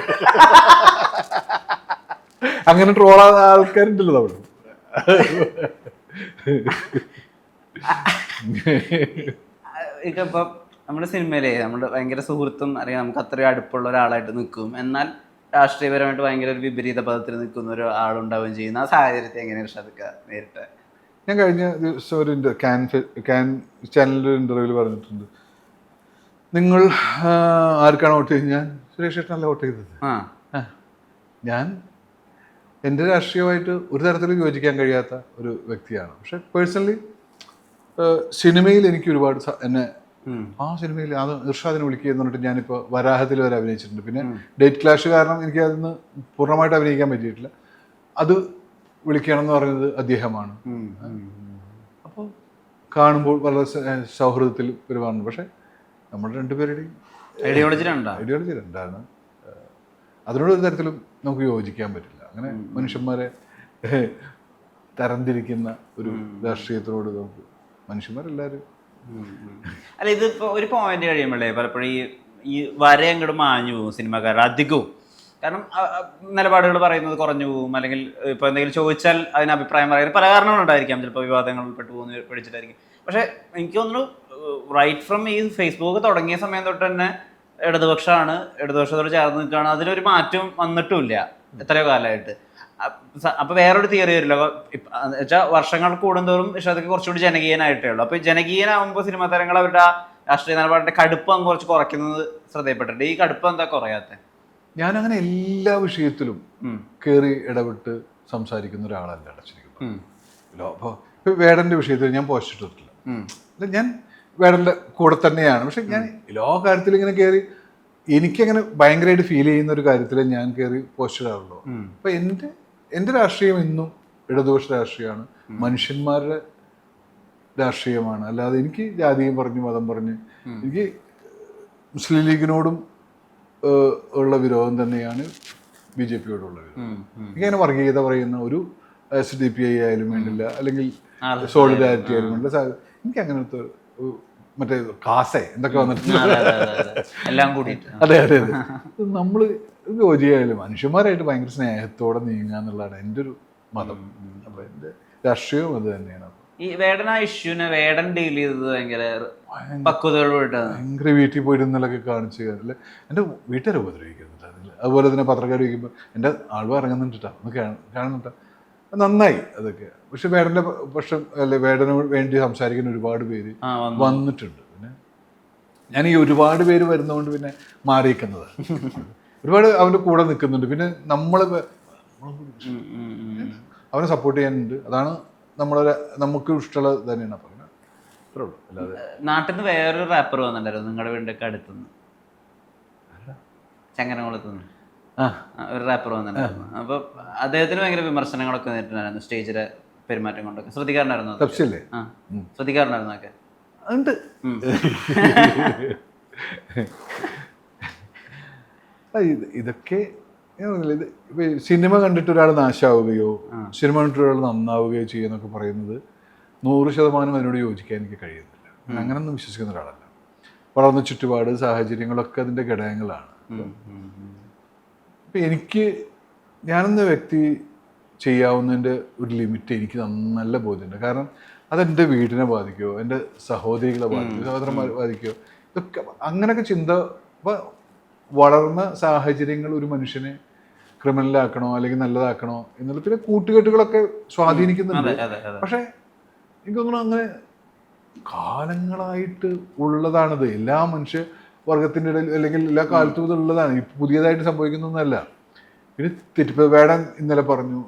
അങ്ങനെ ട്രോളാത്ത ആൾക്കാരുണ്ടല്ലോ നമ്മൾ. ഇപ്പം നമ്മുടെ സിനിമയിലെ നമ്മുടെ ഭയങ്കര സുഹൃത്തും അറിയാം, നമുക്ക് അത്രയും അടുപ്പുള്ള ഒരാളായിട്ട് നിൽക്കും, എന്നാൽ രാഷ്ട്രീയപരമായിട്ട് ഭയങ്കര ഒരു വിപരീത പദത്തിൽ നിൽക്കുന്ന ഒരു ആളുണ്ടാവുകയും ചെയ്യുന്ന ആ സാഹചര്യത്തെ എങ്ങനെ ഇർഷാദ് നേരിട്ട്? ഞാൻ കഴിഞ്ഞ ദിവസം ഒരു കാൻ ചാനലിൽ ഇന്റർവ്യൂവിൽ പറഞ്ഞിട്ടുണ്ട്, നിങ്ങൾ ആർക്കാണ് വോട്ട് ചെയ്തത്? ഞാൻ സുരേഷ് ഏട്ടനല്ല വോട്ട് ചെയ്തത്. ഞാൻ എൻ്റെ രാഷ്ട്രീയമായിട്ട് ഒരു തരത്തിലും യോജിക്കാൻ കഴിയാത്ത ഒരു വ്യക്തിയാണ്. പക്ഷെ പേഴ്സണലി സിനിമയിൽ എനിക്ക് ഒരുപാട് എന്നെ ആ സിനിമയിൽ അത് ഇർഷാദിനെ വിളിക്കുക എന്ന് പറഞ്ഞിട്ട് ഞാനിപ്പോൾ വരാഹത്തിൽ വരെ അഭിനയിച്ചിട്ടുണ്ട്. പിന്നെ ഡേറ്റ് ക്ലാഷ് കാരണം എനിക്ക് അതിന് പൂർണ്ണമായിട്ട് അഭിനയിക്കാൻ പറ്റിയിട്ടില്ല. അത് വിളിക്കണം എന്ന് പറയുന്നത് അദ്ദേഹമാണ്. അപ്പോൾ കാണുമ്പോൾ വളരെ സൗഹൃദത്തിൽ പെരുമാറുന്നു. പക്ഷെ നമ്മുടെ രണ്ടുപേരുടെയും ഐഡിയോളജി രണ്ടാണ്. അതിനോട് ഒരു തരത്തിലും നമുക്ക് യോജിക്കാൻ പറ്റില്ല. അങ്ങനെ മനുഷ്യന്മാരെ തരംതിരിക്കുന്ന ഒരു രാഷ്ട്രീയത്തിനോട് നമുക്ക് മനുഷ്യന്മാരെല്ലാവരും അല്ല, ഇതിപ്പോൾ ഒരു പോയിന്റ് കഴിയുമ്പോഴേ പലപ്പോഴും ഈ വര അങ്ങോട്ട് മാഞ്ഞു പോകും സിനിമാക്കാരുടെ അധികവും. കാരണം നിലപാടുകൾ പറയുന്നത് കുറഞ്ഞു പോകും, അല്ലെങ്കിൽ ഇപ്പോൾ എന്തെങ്കിലും ചോദിച്ചാൽ അതിന് അഭിപ്രായം പറയുന്നത് പല കാരണങ്ങളുണ്ടായിരിക്കാം. ചിലപ്പോൾ വിവാദങ്ങളിൽ പെട്ടു പോകുന്ന പഠിച്ചിട്ടായിരിക്കും. പക്ഷേ എനിക്ക് തോന്നുന്നു റൈറ്റ് ഫ്രം ഈ ഫേസ്ബുക്ക് തുടങ്ങിയ സമയം തൊട്ട് തന്നെ ഇടതുപക്ഷമാണ്, ഇടതുപക്ഷത്തോട് ചേർന്ന് നിൽക്കുകയാണ്. അതിലൊരു മാറ്റം വന്നിട്ടുമില്ല എത്രയോ കാലമായിട്ട്. അപ്പൊ വേറൊരു തിയറി വരില്ല വെച്ചാൽ വർഷങ്ങൾ കൂടുന്തോറും ഇർഷാദ് കുറച്ചുകൂടി ജനകീയനായിട്ടേ ഉള്ളൂ. അപ്പൊ ജനകീയനാകുമ്പോൾ സിനിമാ താരങ്ങൾ അവരുടെ രാഷ്ട്രീയ നിലപാടിന്റെ കടുപ്പം അങ്ങ് കുറച്ച് കുറയ്ക്കുന്നത് ശ്രദ്ധയപ്പെട്ടിട്ടുണ്ട്. ഈ കടുപ്പം എന്താ കുറയാത്ത? ഞാനങ്ങനെ എല്ലാ വിഷയത്തിലും കയറി ഇടപെട്ട് സംസാരിക്കുന്ന ഒരാളല്ല അടച്ചിരിക്കുന്നത്. അപ്പോൾ വേടന്റെ വിഷയത്തിൽ ഞാൻ പോസ്റ്റ് ഇട്ടിട്ടില്ല. ഞാൻ വേടന്റെ കൂടെ തന്നെയാണ്. പക്ഷെ ഞാൻ എല്ലാ കാര്യത്തിലും ഇങ്ങനെ കയറി എനിക്കങ്ങനെ ഭയങ്കരമായിട്ട് ഫീൽ ചെയ്യുന്ന ഒരു കാര്യത്തിൽ ഞാൻ കയറി പോസ്റ്റ് ഇടാറുള്ളൂ. അപ്പൊ എൻ്റെ രാഷ്ട്രീയം ഇന്നും ഇടതുപക്ഷ രാഷ്ട്രീയമാണ്, മനുഷ്യന്മാരുടെ രാഷ്ട്രീയമാണ്. അല്ലാതെ എനിക്ക് ജാതിയും പറഞ്ഞ് മതം പറഞ്ഞ് എനിക്ക് മുസ്ലിം ലീഗിനോടും ഉള്ള വിരോധം തന്നെയാണ് BJP-യോടുള്ള വിരോധം. എനിക്കങ്ങനെ വർഗീയത പറയുന്ന ഒരു SDPI ആയാലും വേണ്ടില്ല, അല്ലെങ്കിൽ സോളിഡാരിറ്റി ആയാലും വേണ്ടില്ല. എനിക്ക് അങ്ങനത്തെ മറ്റേ കാസേ എന്തൊക്കെ വന്നിട്ടുണ്ട് എല്ലാം കൂടി. അതെ അതെ അതെ. നമ്മൾ യോജിയായാലും മനുഷ്യന്മാരായിട്ട് ഭയങ്കര സ്നേഹത്തോടെ നീങ്ങുക എന്നുള്ളതാണ് എൻ്റെ ഒരു മതം. അപ്പൊ എൻ്റെ രാഷ്ട്രീയവും അത് തന്നെയാണ്. ഈ വേടൻ ആ ഇഷ്യൂനെ വേടൻ ഡീൽ ചെയ്തത് ഭയങ്കര പക്വതയോടുകൂടിയിട്ടാണ്. ഭയങ്കര വീട്ടിൽ പോയിരുന്നൊക്കെ കാണിച്ചു അല്ലെ, എൻ്റെ വീട്ടുകാരെ ഉപദ്രവിക്കുന്നില്ല. അതുപോലെ തന്നെ പത്രക്കാർ വയ്ക്കുമ്പോൾ എൻ്റെ ആളും ഇറങ്ങുന്നുണ്ടിട്ടാ ഒന്ന് കാണുന്നുണ്ടാ, നന്നായി അതൊക്കെ. പക്ഷെ വേടൻ്റെ പക്ഷം അല്ലെ, വേടന് വേണ്ടി സംസാരിക്കുന്ന ഒരുപാട് പേര് വന്നിട്ടുണ്ട്. പിന്നെ ഞാൻ ഈ ഒരുപാട് പേര് വരുന്നതുകൊണ്ട് പിന്നെ മാറിയിരിക്കുന്നത് ഒരുപാട് അവൻ്റെ കൂടെ നിൽക്കുന്നുണ്ട്. പിന്നെ അവനെ സപ്പോർട്ട് ചെയ്യാനുണ്ട്. അതാണ് നമുക്ക് ഇഷ്ടമുള്ളത് തന്നെയാണ്. അപ്പം അത്രേ ഉള്ളൂ. അല്ലാതെ നാട്ടിൽ നിന്ന് വേറൊരു റാപ്പർ വന്നിട്ടുണ്ടായിരുന്നു നിങ്ങളുടെ വീടിൻ്റെ ഒക്കെ അടുത്തുനിന്ന്, ചങ്ങനകുളത്തുനിന്ന് ഒരു റാപ്പർ വന്നിട്ടുണ്ടായിരുന്നു. അപ്പൊ അദ്ദേഹത്തിന് ഭയങ്കര വിമർശനങ്ങളൊക്കെ നേരിട്ടുണ്ടായിരുന്നു സ്റ്റേജിലെ പെരുമാറ്റം കൊണ്ടൊക്കെ. ശ്രദ്ധിക്കാറുണ്ടായിരുന്നു? ശ്രദ്ധിക്കാറുണ്ടായിരുന്നു ഒക്കെ ഉണ്ട്. ഇതൊക്കെ ഇപ്പൊ സിനിമ കണ്ടിട്ട് ഒരാൾ നാശാവുകയോ സിനിമ കണ്ടിട്ട് ഒരാൾ നന്നാവുകയോ ചെയ്യുന്നൊക്കെ പറയുന്നത് 100% അതിനോട് യോജിക്കാൻ എനിക്ക് കഴിയുന്നില്ല. അങ്ങനൊന്നും വിശ്വസിക്കുന്ന ഒരാളല്ല. വളർന്ന ചുറ്റുപാട് സാഹചര്യങ്ങളൊക്കെ അതിൻ്റെ ഘടകങ്ങളാണ്. ഇപ്പം ഞാനെന്ന വ്യക്തി ചെയ്യാവുന്നതിൻ്റെ ഒരു ലിമിറ്റ് എനിക്ക് നല്ല ബോധ്യമുണ്ട്. കാരണം അതെൻ്റെ വീടിനെ ബാധിക്കുമോ, എൻ്റെ സഹോദരികളെ ബാധിക്കുമോ, സഹോദരന്മാരെ ബാധിക്കുമോ, ഇതൊക്കെ അങ്ങനെയൊക്കെ ചിന്ത. അപ്പോൾ വളർന്ന സാഹചര്യങ്ങൾ ഒരു മനുഷ്യനെ ക്രിമിനലാക്കണോ അല്ലെങ്കിൽ നല്ലതാക്കണോ എന്നുള്ള പിന്നെ കൂട്ടുകെട്ടുകളൊക്കെ സ്വാധീനിക്കുന്നുണ്ട്. പക്ഷെ എനിക്ക് തോന്നുന്നു അങ്ങനെ കാലങ്ങളായിട്ട് ഉള്ളതാണിത്. എല്ലാ മനുഷ്യ വർഗത്തിൻ്റെ ഇടയിൽ അല്ലെങ്കിൽ എല്ലാ കാലത്തും ഇത് ഉള്ളതാണ്. ഇപ്പം പുതിയതായിട്ട് സംഭവിക്കുന്നൊന്നല്ല. പിന്നെ തെറ്റിപ്പോ വേടൻ ഇന്നലെ പറഞ്ഞു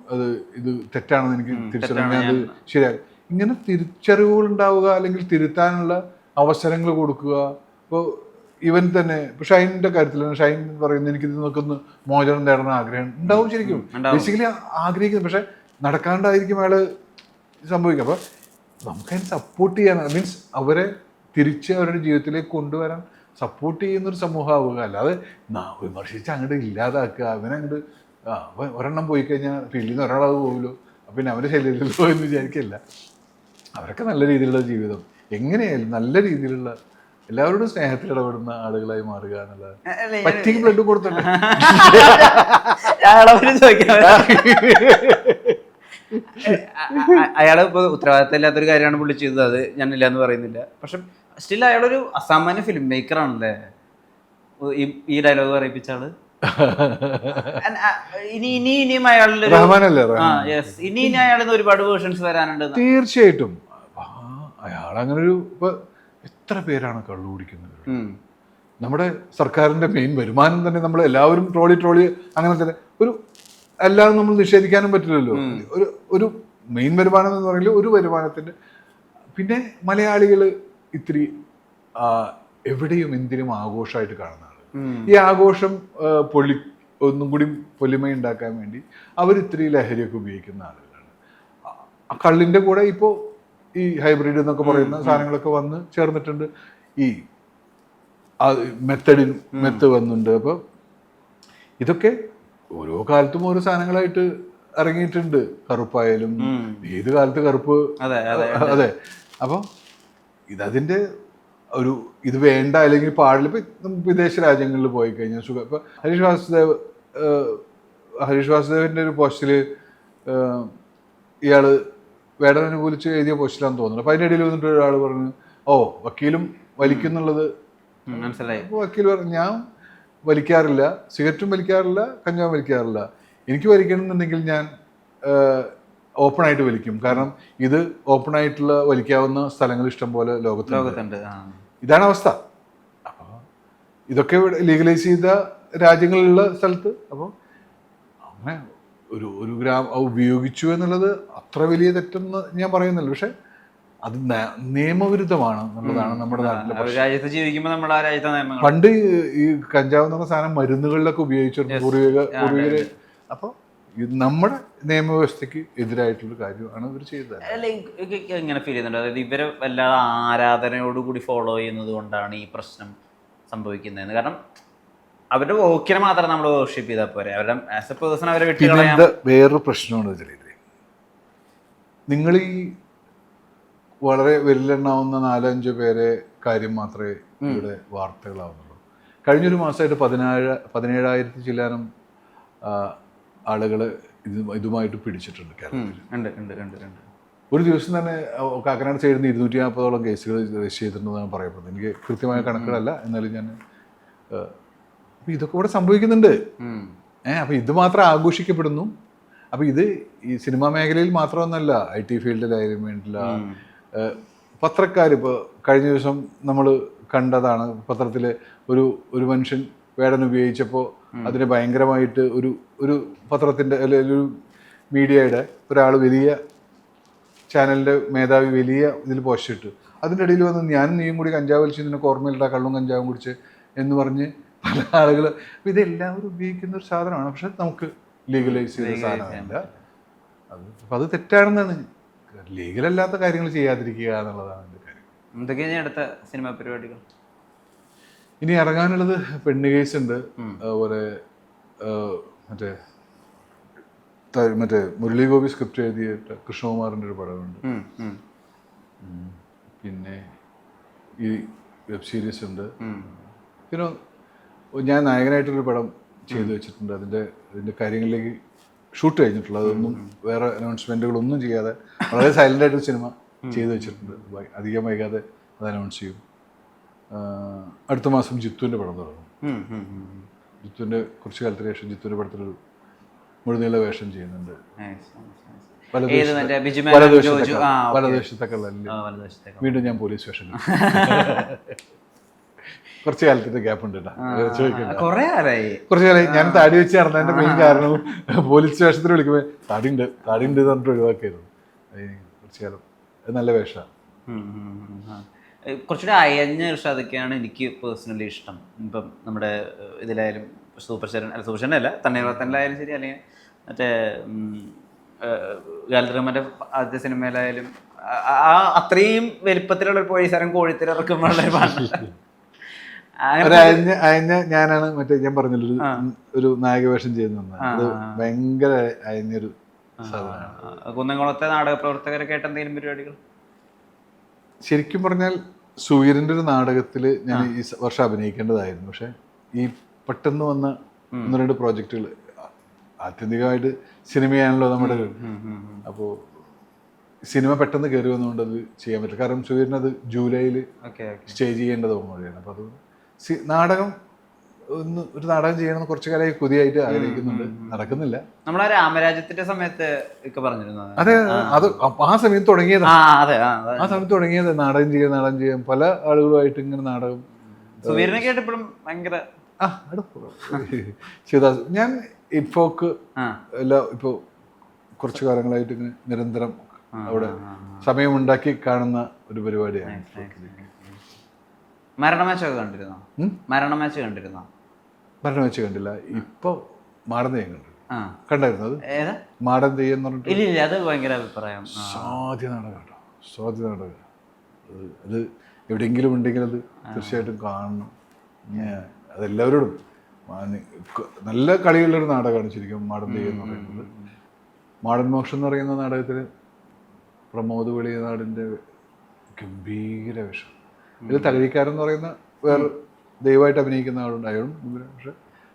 ഇത് തെറ്റാണെന്ന് എനിക്ക് തിരിച്ചറിയാൻ അത് ശരിയായി. ഇങ്ങനെ തിരിച്ചറിവുകൾ ഉണ്ടാവുക അല്ലെങ്കിൽ തിരുത്താനുള്ള അവസരങ്ങൾ കൊടുക്കുക. ഇപ്പോൾ ഇവൻ തന്നെ ഇപ്പോൾ ഷൈനിൻ്റെ കാര്യത്തിൽ ഷൈൻ പറയുന്നത് എനിക്കിത് നോക്കൊന്ന് മോചനം നേടണം ആഗ്രഹം ഉണ്ടാവും. ശരിക്കും ബേസിക്കലി ആഗ്രഹിക്കുന്നത്, പക്ഷെ നടക്കാണ്ടായിരിക്കും അയാൾ സംഭവിക്കുക. അപ്പോൾ നമുക്കതിന് സപ്പോർട്ട് ചെയ്യാൻ, മീൻസ് അവരെ തിരിച്ച് അവരുടെ ജീവിതത്തിലേക്ക് കൊണ്ടുവരാൻ സപ്പോർട്ട് ചെയ്യുന്നൊരു സമൂഹമാവുക. അല്ലാതെ വിമർശിച്ച് അങ്ങോട്ട് ഇല്ലാതാക്കുക. അവനങ്ങോട്ട് ഒരെണ്ണം പോയി കഴിഞ്ഞാൽ ഫീൽഡിൽ നിന്ന് ഒരാളത് പോകുമല്ലോ, പിന്നെ അവൻ്റെ ശരീരത്തിലോ എന്ന് വിചാരിക്കില്ല. അവരൊക്കെ നല്ല രീതിയിലുള്ള ജീവിതം എങ്ങനെയായാലും നല്ല രീതിയിലുള്ള എല്ലാവരോടും സ്നേഹത്തിൽ ഇടപെടുന്ന ആളുകളായി മാറുക എന്നുള്ളത്. പറ്റിക്ക് ബ്ലഡ് കൊടുത്തിട്ടുണ്ട് അയാള് ഇപ്പൊ ഉത്തരവാദിത്തം ഇല്ലാത്തൊരു കാര്യമാണ് പുള്ളി ചെയ്തത്, അത് ഞാനില്ല എന്ന് പറയുന്നില്ല. പക്ഷെ സ്റ്റിൽ അയാളൊരു അസാമാന്യ ഫിലിം മേക്കർ ആണല്ലേ ഈ ഡയലോഗ് പറയിപ്പിച്ച ആള്. ഇനിയും അയാളിൽ ഇനി അയാളിൽ നിന്ന് ഒരുപാട് വേർഷൻസ് വരാനുണ്ട്. തീർച്ചയായിട്ടും അയാൾ അങ്ങനെ ഒരു ഇപ്പൊ എത്ര പേരാണ് കള്ളു കുടിക്കുന്നത്. നമ്മുടെ സർക്കാരിന്റെ മെയിൻ വരുമാനം തന്നെ നമ്മൾ എല്ലാവരും ട്രോളി അങ്ങനെ തന്നെ ഒരു അല്ലാതെ നമ്മൾ നിഷേധിക്കാനും പറ്റില്ലല്ലോ. ഒരു മെയിൻ വരുമാനം എന്ന് പറയുന്നത് ഒരു വരുമാനത്തിന്റെ. പിന്നെ മലയാളികൾ ഇത്തിരി എവിടെയും എന്തിനും ആഘോഷമായിട്ട് കാണുന്ന ആള്. ഈ ആഘോഷം ഒന്നും കൂടി പൊലിമയുണ്ടാക്കാൻ വേണ്ടി അവരിത്തിരി ലഹരിയൊക്കെ ഉപയോഗിക്കുന്ന ആളുകളാണ്. ആ കള്ളിൻ്റെ കൂടെ ഇപ്പോൾ ഈ ഹൈബ്രിഡ് എന്നൊക്കെ പറയുന്ന സാധനങ്ങളൊക്കെ വന്ന് ചേർന്നിട്ടുണ്ട്. ഈ മെത്ത് വന്നിട്ടുണ്ട്. അപ്പോൾ ഇതൊക്കെ ഓരോ കാലത്തും ഓരോ സാധനങ്ങളായിട്ട് ഇറങ്ങിയിട്ടുണ്ട്. കറുപ്പായാലും ഏത് കാലത്ത് കറുപ്പ്. അതെ. അപ്പോൾ ഇതതിൻ്റെ ഇത് വേണ്ട അല്ലെങ്കിൽ പാടില്ല. ഇപ്പം വിദേശ രാജ്യങ്ങളിൽ പോയി കഴിഞ്ഞാൽ സുഖം. ഇപ്പം ഹരീഷ് വാസുദേവൻ്റെ ഒരു പോസ്റ്റിൽ ഇയാൾ വേടൻ അനുകൂലിച്ച് എഴുതിയ പോസ്റ്റിലാന്ന് തോന്നുന്നു. അപ്പം അതിൻ്റെ ഇടയിൽ വന്നിട്ട് ഒരാൾ പറഞ്ഞു, വക്കീലും വലിക്കുന്നുള്ളത് മനസ്സിലായി. അപ്പോൾ വക്കീൽ പറഞ്ഞു, ഞാൻ വലിക്കാറില്ല, സിഗരറ്റും വലിക്കാറില്ല, കഞ്ചാവും വലിക്കാറില്ല. എനിക്ക് വലിക്കണമെന്നുണ്ടെങ്കിൽ ഞാൻ ഓപ്പണായിട്ട് വലിക്കും. കാരണം ഇത് ഓപ്പണായിട്ടുള്ള വലിക്കാവുന്ന സ്ഥലങ്ങൾ ഇഷ്ടംപോലെ ലോകത്തുണ്ട്. ഇതാണ് അവസ്ഥ. അപ്പോൾ ഇതൊക്കെ ലീഗലൈസ് ചെയ്ത രാജ്യങ്ങളിലുള്ള സ്ഥലത്ത് അപ്പോൾ അങ്ങനെ ഒരു ഗ്രാം ഉപയോഗിച്ചു എന്നുള്ളത് അത്ര വലിയ തെറ്റെന്ന് ഞാൻ പറയുന്നില്ല. പക്ഷെ അത് നിയമവിരുദ്ധമാണ് എന്നുള്ളതാണ് നമ്മുടെ നാട്ടിൽ. പണ്ട് ഈ കഞ്ചാവ് എന്ന് പറഞ്ഞ സാധനം മരുന്നുകളിലൊക്കെ ഉപയോഗിച്ചിരുന്നു പൂർവികര്. അപ്പോൾ നമ്മുടെ നിയമവ്യവസ്ഥയ്ക്ക് എതിരായിട്ടുള്ള കാര്യമാണ് ഇവർ ചെയ്തത്. എങ്ങനെ ഫീൽ ചെയ്യുന്നുണ്ട്? അതായത് ഇവരെ വല്ലാതെ ആരാധനയോടുകൂടി ഫോളോ ചെയ്യുന്നത് കൊണ്ടാണ് ഈ പ്രശ്നം സംഭവിക്കുന്നതെന്ന്. കാരണം അവരുടെ വോക്കിനെ മാത്രം നമ്മൾ വർഷിപ്പ് ചെയ്താൽ പോരെ, അവരുടെ ആസ് എ പേഴ്സൺ അവരെ വിട്ടുകളയാം. വേറൊരു പ്രശ്നമാണ് ഇതിൽ. നിങ്ങൾ ഈ വളരെ വിരലെണ്ണാവുന്ന 4-5 പേരെ കാര്യം മാത്രമേ ഇവിടെ വാർത്തകളാവുന്നുള്ളൂ. കഴിഞ്ഞൊരു മാസമായിട്ട് 17,000 ചില്ലാനം ആളുകൾ ഇതുമായിട്ട് പിടിച്ചിട്ടുണ്ട് കേരളത്തിൽ. ഒരു ദിവസം തന്നെ കാക്കനാട് സൈഡിൽ നിന്ന് 240ഓളം കേസുകൾ രജിസ്റ്റർ ചെയ്തിട്ടുണ്ടെന്നാണ് പറയപ്പെടുന്നത്. എനിക്ക് കൃത്യമായ കണക്കുകളല്ല, എന്നാലും ഞാൻ അപ്പം ഇതൊക്കെ ഇവിടെ സംഭവിക്കുന്നുണ്ട്. അപ്പം ഇത് മാത്രം ആഘോഷിക്കപ്പെടുന്നു. അപ്പം ഇത് ഈ സിനിമാ മേഖലയിൽ മാത്രമൊന്നുമല്ല, IT ഫീൽഡിലായാലും വേണ്ടില്ല. പത്രക്കാർ ഇപ്പോൾ കഴിഞ്ഞ ദിവസം നമ്മൾ കണ്ടതാണ്. പത്രത്തിൽ ഒരു മനുഷ്യൻ വേടൻ ഉപയോഗിച്ചപ്പോൾ അതിനെ ഭയങ്കരമായിട്ട് ഒരു പത്രത്തിൻ്റെ അല്ലെങ്കിൽ ഒരു മീഡിയയുടെ ഒരാൾ, വലിയ ചാനലിൻ്റെ മേധാവി വലിയ ഇതിൽ പോസ്റ്റ് ഇട്ടു. അതിൻ്റെ ഇടയിൽ വന്ന് ഞാനും നീയും കൂടി കഞ്ചാവ് വലിച്ച് നിനക്ക് ഓർമ്മയില്ല, കള്ളും കഞ്ചാവും കുടിച്ച് എന്ന് പറഞ്ഞ് പല ആളുകൾ. അപ്പം ഇതെല്ലാവരും ഉപയോഗിക്കുന്ന ഒരു സാധനമാണ്. പക്ഷെ നമുക്ക് ലീഗലൈസ് ചെയ്ത സാധനമല്ല അത്. അപ്പം അത് തെറ്റാണെന്നാണ്. ലീഗലല്ലാത്ത കാര്യങ്ങൾ ചെയ്യാതിരിക്കുക എന്നുള്ളതാണ് എൻ്റെ കാര്യം. എന്തൊക്കെയാണ് അടുത്ത സിനിമാ പരിപാടികൾ? ഇനി ഇറങ്ങാനുള്ളത് പെണ്ണ് കേസ് ഉണ്ട്. അതുപോലെ മറ്റേ മുരളി ഗോപി സ്ക്രിപ്റ്റ് എഴുതിയിട്ട് കൃഷ്ണകുമാറിൻ്റെ ഒരു പടമുണ്ട്. പിന്നെ ഈ വെബ് സീരീസ് ഉണ്ട്. പിന്നെ ഞാൻ നായകനായിട്ടൊരു പടം ചെയ്തു വെച്ചിട്ടുണ്ട്. അതിൻ്റെ കാര്യങ്ങളിലേക്ക് ഷൂട്ട് കഴിഞ്ഞിട്ടുള്ള അതൊന്നും വേറെ അനൗൺസ്മെൻറ്റുകളൊന്നും ചെയ്യാതെ വളരെ സൈലൻ്റായിട്ടൊരു സിനിമ ചെയ്തു വെച്ചിട്ടുണ്ട്. അധികം വൈകാതെ അത് അനൗൺസ് ചെയ്യും. അടുത്ത മാസം ജിത്തുവിൻ്റെ പടം തുടങ്ങും. ജിത്തുവിൻ്റെ കുറച്ച് കാലത്തിന് ശേഷം ജിത്തുവിൻ്റെ പടത്തിലൊരു മുഴുനീള വേഷം ചെയ്യുന്നുണ്ട്. ഏത് മറ്റേ ബിജു മേനോൻ, ജോജു, ആ, okay. വലതുവശത്തെ കള്ളല്ലേ. ആ, വലതുവശത്തേക്ക്. വീണ്ടും ഞാൻ പോലീസ് സ്റ്റേഷനിൽ കുറച്ച് കാലത്തിന്റെ ഗ്യാപ്പ് ഉണ്ട് കേട്ടോ. ചോദിക്കണ്ട. കൊറേ ആരായി. കുറച്ച് കാലം ഞാൻ താടി വെച്ച് നടന്നതിന്റെ മെയിൻ കാരണവും പോലീസ് സ്റ്റേഷനിൽ വിളിക്കുമ്പോൾ താടിയുണ്ട് എന്ന് പറഞ്ഞിട്ട് ഒഴിവാക്കിയായിരുന്നു. കുറച്ച് കാലം അത് നല്ല വേഷമാണ്. കുറച്ചുകൂടി അയഞ്ഞ ഇർഷാദൊക്കെയാണ് എനിക്ക് പേഴ്സണലി ഇഷ്ടം. ഇപ്പം നമ്മുടെ ഇതിലായാലും സൂപ്പർ ചേരൻ അല്ല തണ്ണീർത്തനിലായാലും ശരി, അല്ലെങ്കിൽ മറ്റേ ഗാലറിമൻ്റെ ആദ്യ സിനിമയിലായാലും ആ അത്രയും വലിപ്പത്തിലുള്ള ഒരു പോലീസുകാരൻ കോഴിത്തിര ഇറക്കുമ്പോഴുള്ള അയഞ്ഞ ഞാനാണ് മറ്റേ ഞാൻ പറഞ്ഞല്ലോ ഒരു നായക വേഷം ചെയ്യുന്ന അത് ഭയങ്കര അയഞ്ഞൊരു സാധനമാണ്. കുന്നംകുളത്തെ നാടക പ്രവർത്തകരൊക്കെ ആയിട്ട് എന്തെങ്കിലും പരിപാടികൾ? ശരിക്കും പറഞ്ഞാൽ സൂര്യൻ്റെ ഒരു നാടകത്തിൽ ഞാൻ ഈ വർഷം അഭിനയിക്കേണ്ടതായിരുന്നു. പക്ഷെ ഈ പെട്ടെന്ന് വന്ന 1-2 പ്രോജക്റ്റുകൾ, ആത്യന്തികമായിട്ട് സിനിമയാണല്ലോ നമ്മുടെ. അപ്പോൾ സിനിമ പെട്ടെന്ന് കയറി വന്നുകൊണ്ട് അത് ചെയ്യാൻ പറ്റില്ല. കാരണം സൂര്യനത് ജൂലൈയിൽ സ്റ്റേജ് ചെയ്യേണ്ടത് കൂടിയാണ്. അപ്പോൾ അത് നാടകം ഒരു നാടകം ചെയ്യണമെന്ന് കുറച്ചു കാലമായി കൊതിയായിട്ട് ആഗ്രഹിക്കുന്നുണ്ട്, നടക്കുന്നില്ല. നമ്മളെ രാമരാജ്യത്തിന്റെ സമയത്ത് ഒക്കെ പറഞ്ഞിരുന്നു. അതെ, അത് ആ സമയത്ത് തുടങ്ങിയത്. ആ സമയത്ത് തുടങ്ങിയത് നാടകം ചെയ്യാൻ പല ആളുകളുമായിട്ട് ഇങ്ങനെ നാടകം. സുവീരനൊക്കെ ആയിട്ട് ഇപ്പോഴും ഭയങ്കര ശിവദാസ്. ഞാൻ ഇപ്പോക്ക് ഇപ്പോ കുറച്ചു കാലങ്ങളായിട്ട് ഇങ്ങനെ നിരന്തരം അവിടെ സമയമുണ്ടാക്കി കാണുന്ന ഒരു പരിപാടിയാണ്. മരണമാച്ചൊക്കെ കണ്ടിരുന്നോ? മരണമാച്ച് കണ്ടിരുന്നോ? മരണമാച്ച് കണ്ടില്ല. ഇപ്പൊ മാടൻ തെയ്യം കണ്ടായിരുന്നു. അത് മാടൻ തെയ്യം എന്ന് പറഞ്ഞിട്ട് ഇല്ല, അത് ഭയങ്കര അഭിപ്രായം. സ്വാതി നാടകം, സ്വാതി നാടകം. അത് എവിടെയെങ്കിലും ഉണ്ടെങ്കിൽ അത് തീർച്ചയായിട്ടും കാണണം. അതെല്ലാവരോടും നല്ല കളിയുള്ളൊരു നാടകമാണ് ശരിക്കും മാടൻ തെയ്യം എന്ന് പറയുന്നത്. മാടൻ മോക്ഷം എന്ന് പറയുന്ന നാടകത്തിൽ പ്രമോദ് വെളിയനാടിൻ്റെ ഗംഭീര വേഷം. ഇതിൽ തകഴിക്കാരൻ എന്ന് പറയുന്ന വേറെ ദൈവമായിട്ട് അഭിനയിക്കുന്ന ആളുണ്ടായും. പക്ഷെ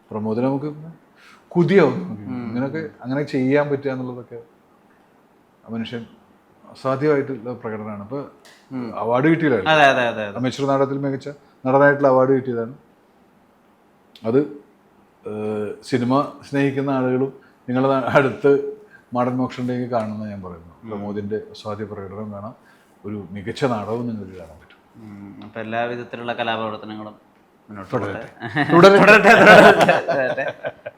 പ്രമോദിനെ നമുക്ക് കുതിയാവും. അങ്ങനെ ചെയ്യാൻ പറ്റുക എന്നുള്ളതൊക്കെ ആ മനുഷ്യൻ അസാധ്യമായിട്ടുള്ള പ്രകടനമാണ്. ഇപ്പൊ അവാർഡ് കിട്ടിയതാണ്. അമേച്ചർ നാടകത്തിൽ മികച്ച നടനായിട്ടുള്ള അവാർഡ് കിട്ടിയതാണ്. അത് സിനിമ സ്നേഹിക്കുന്ന ആളുകളും നിങ്ങളുടെ അടുത്ത് മാടൻ മോക്ഷൻ്റെയൊക്കെ കാണുമെന്ന് ഞാൻ പറയുന്നു. പ്രമോദിന്റെ അസാധ്യ പ്രകടനം കാണാം, ഒരു മികച്ച നാടകവും നിങ്ങൾക്ക് കാണാൻ പറ്റും. അപ്പൊ എല്ലാ വിധത്തിലുള്ള കലാപ്രവർത്തനങ്ങളും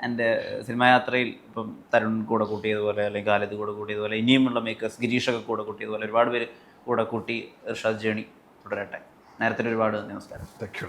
എൻ്റെ സിനിമാ യാത്രയിൽ ഇപ്പം തരുൺ കൂടെ കൂട്ടിയതുപോലെ, അല്ലെങ്കിൽ ഖാലിദ് കൂടെ കൂട്ടിയതുപോലെ, ഇനിയുമുള്ള മേക്കേഴ്സ് ഗിരീഷൊക്കെ കൂടെ കൂട്ടിയതുപോലെ ഒരുപാട് പേര് കൂടെ കൂട്ടി ഇർഷാദ് ജേണി തുടരട്ടെ. നേരത്തെ ഒരുപാട് നമസ്കാരം. Thank you.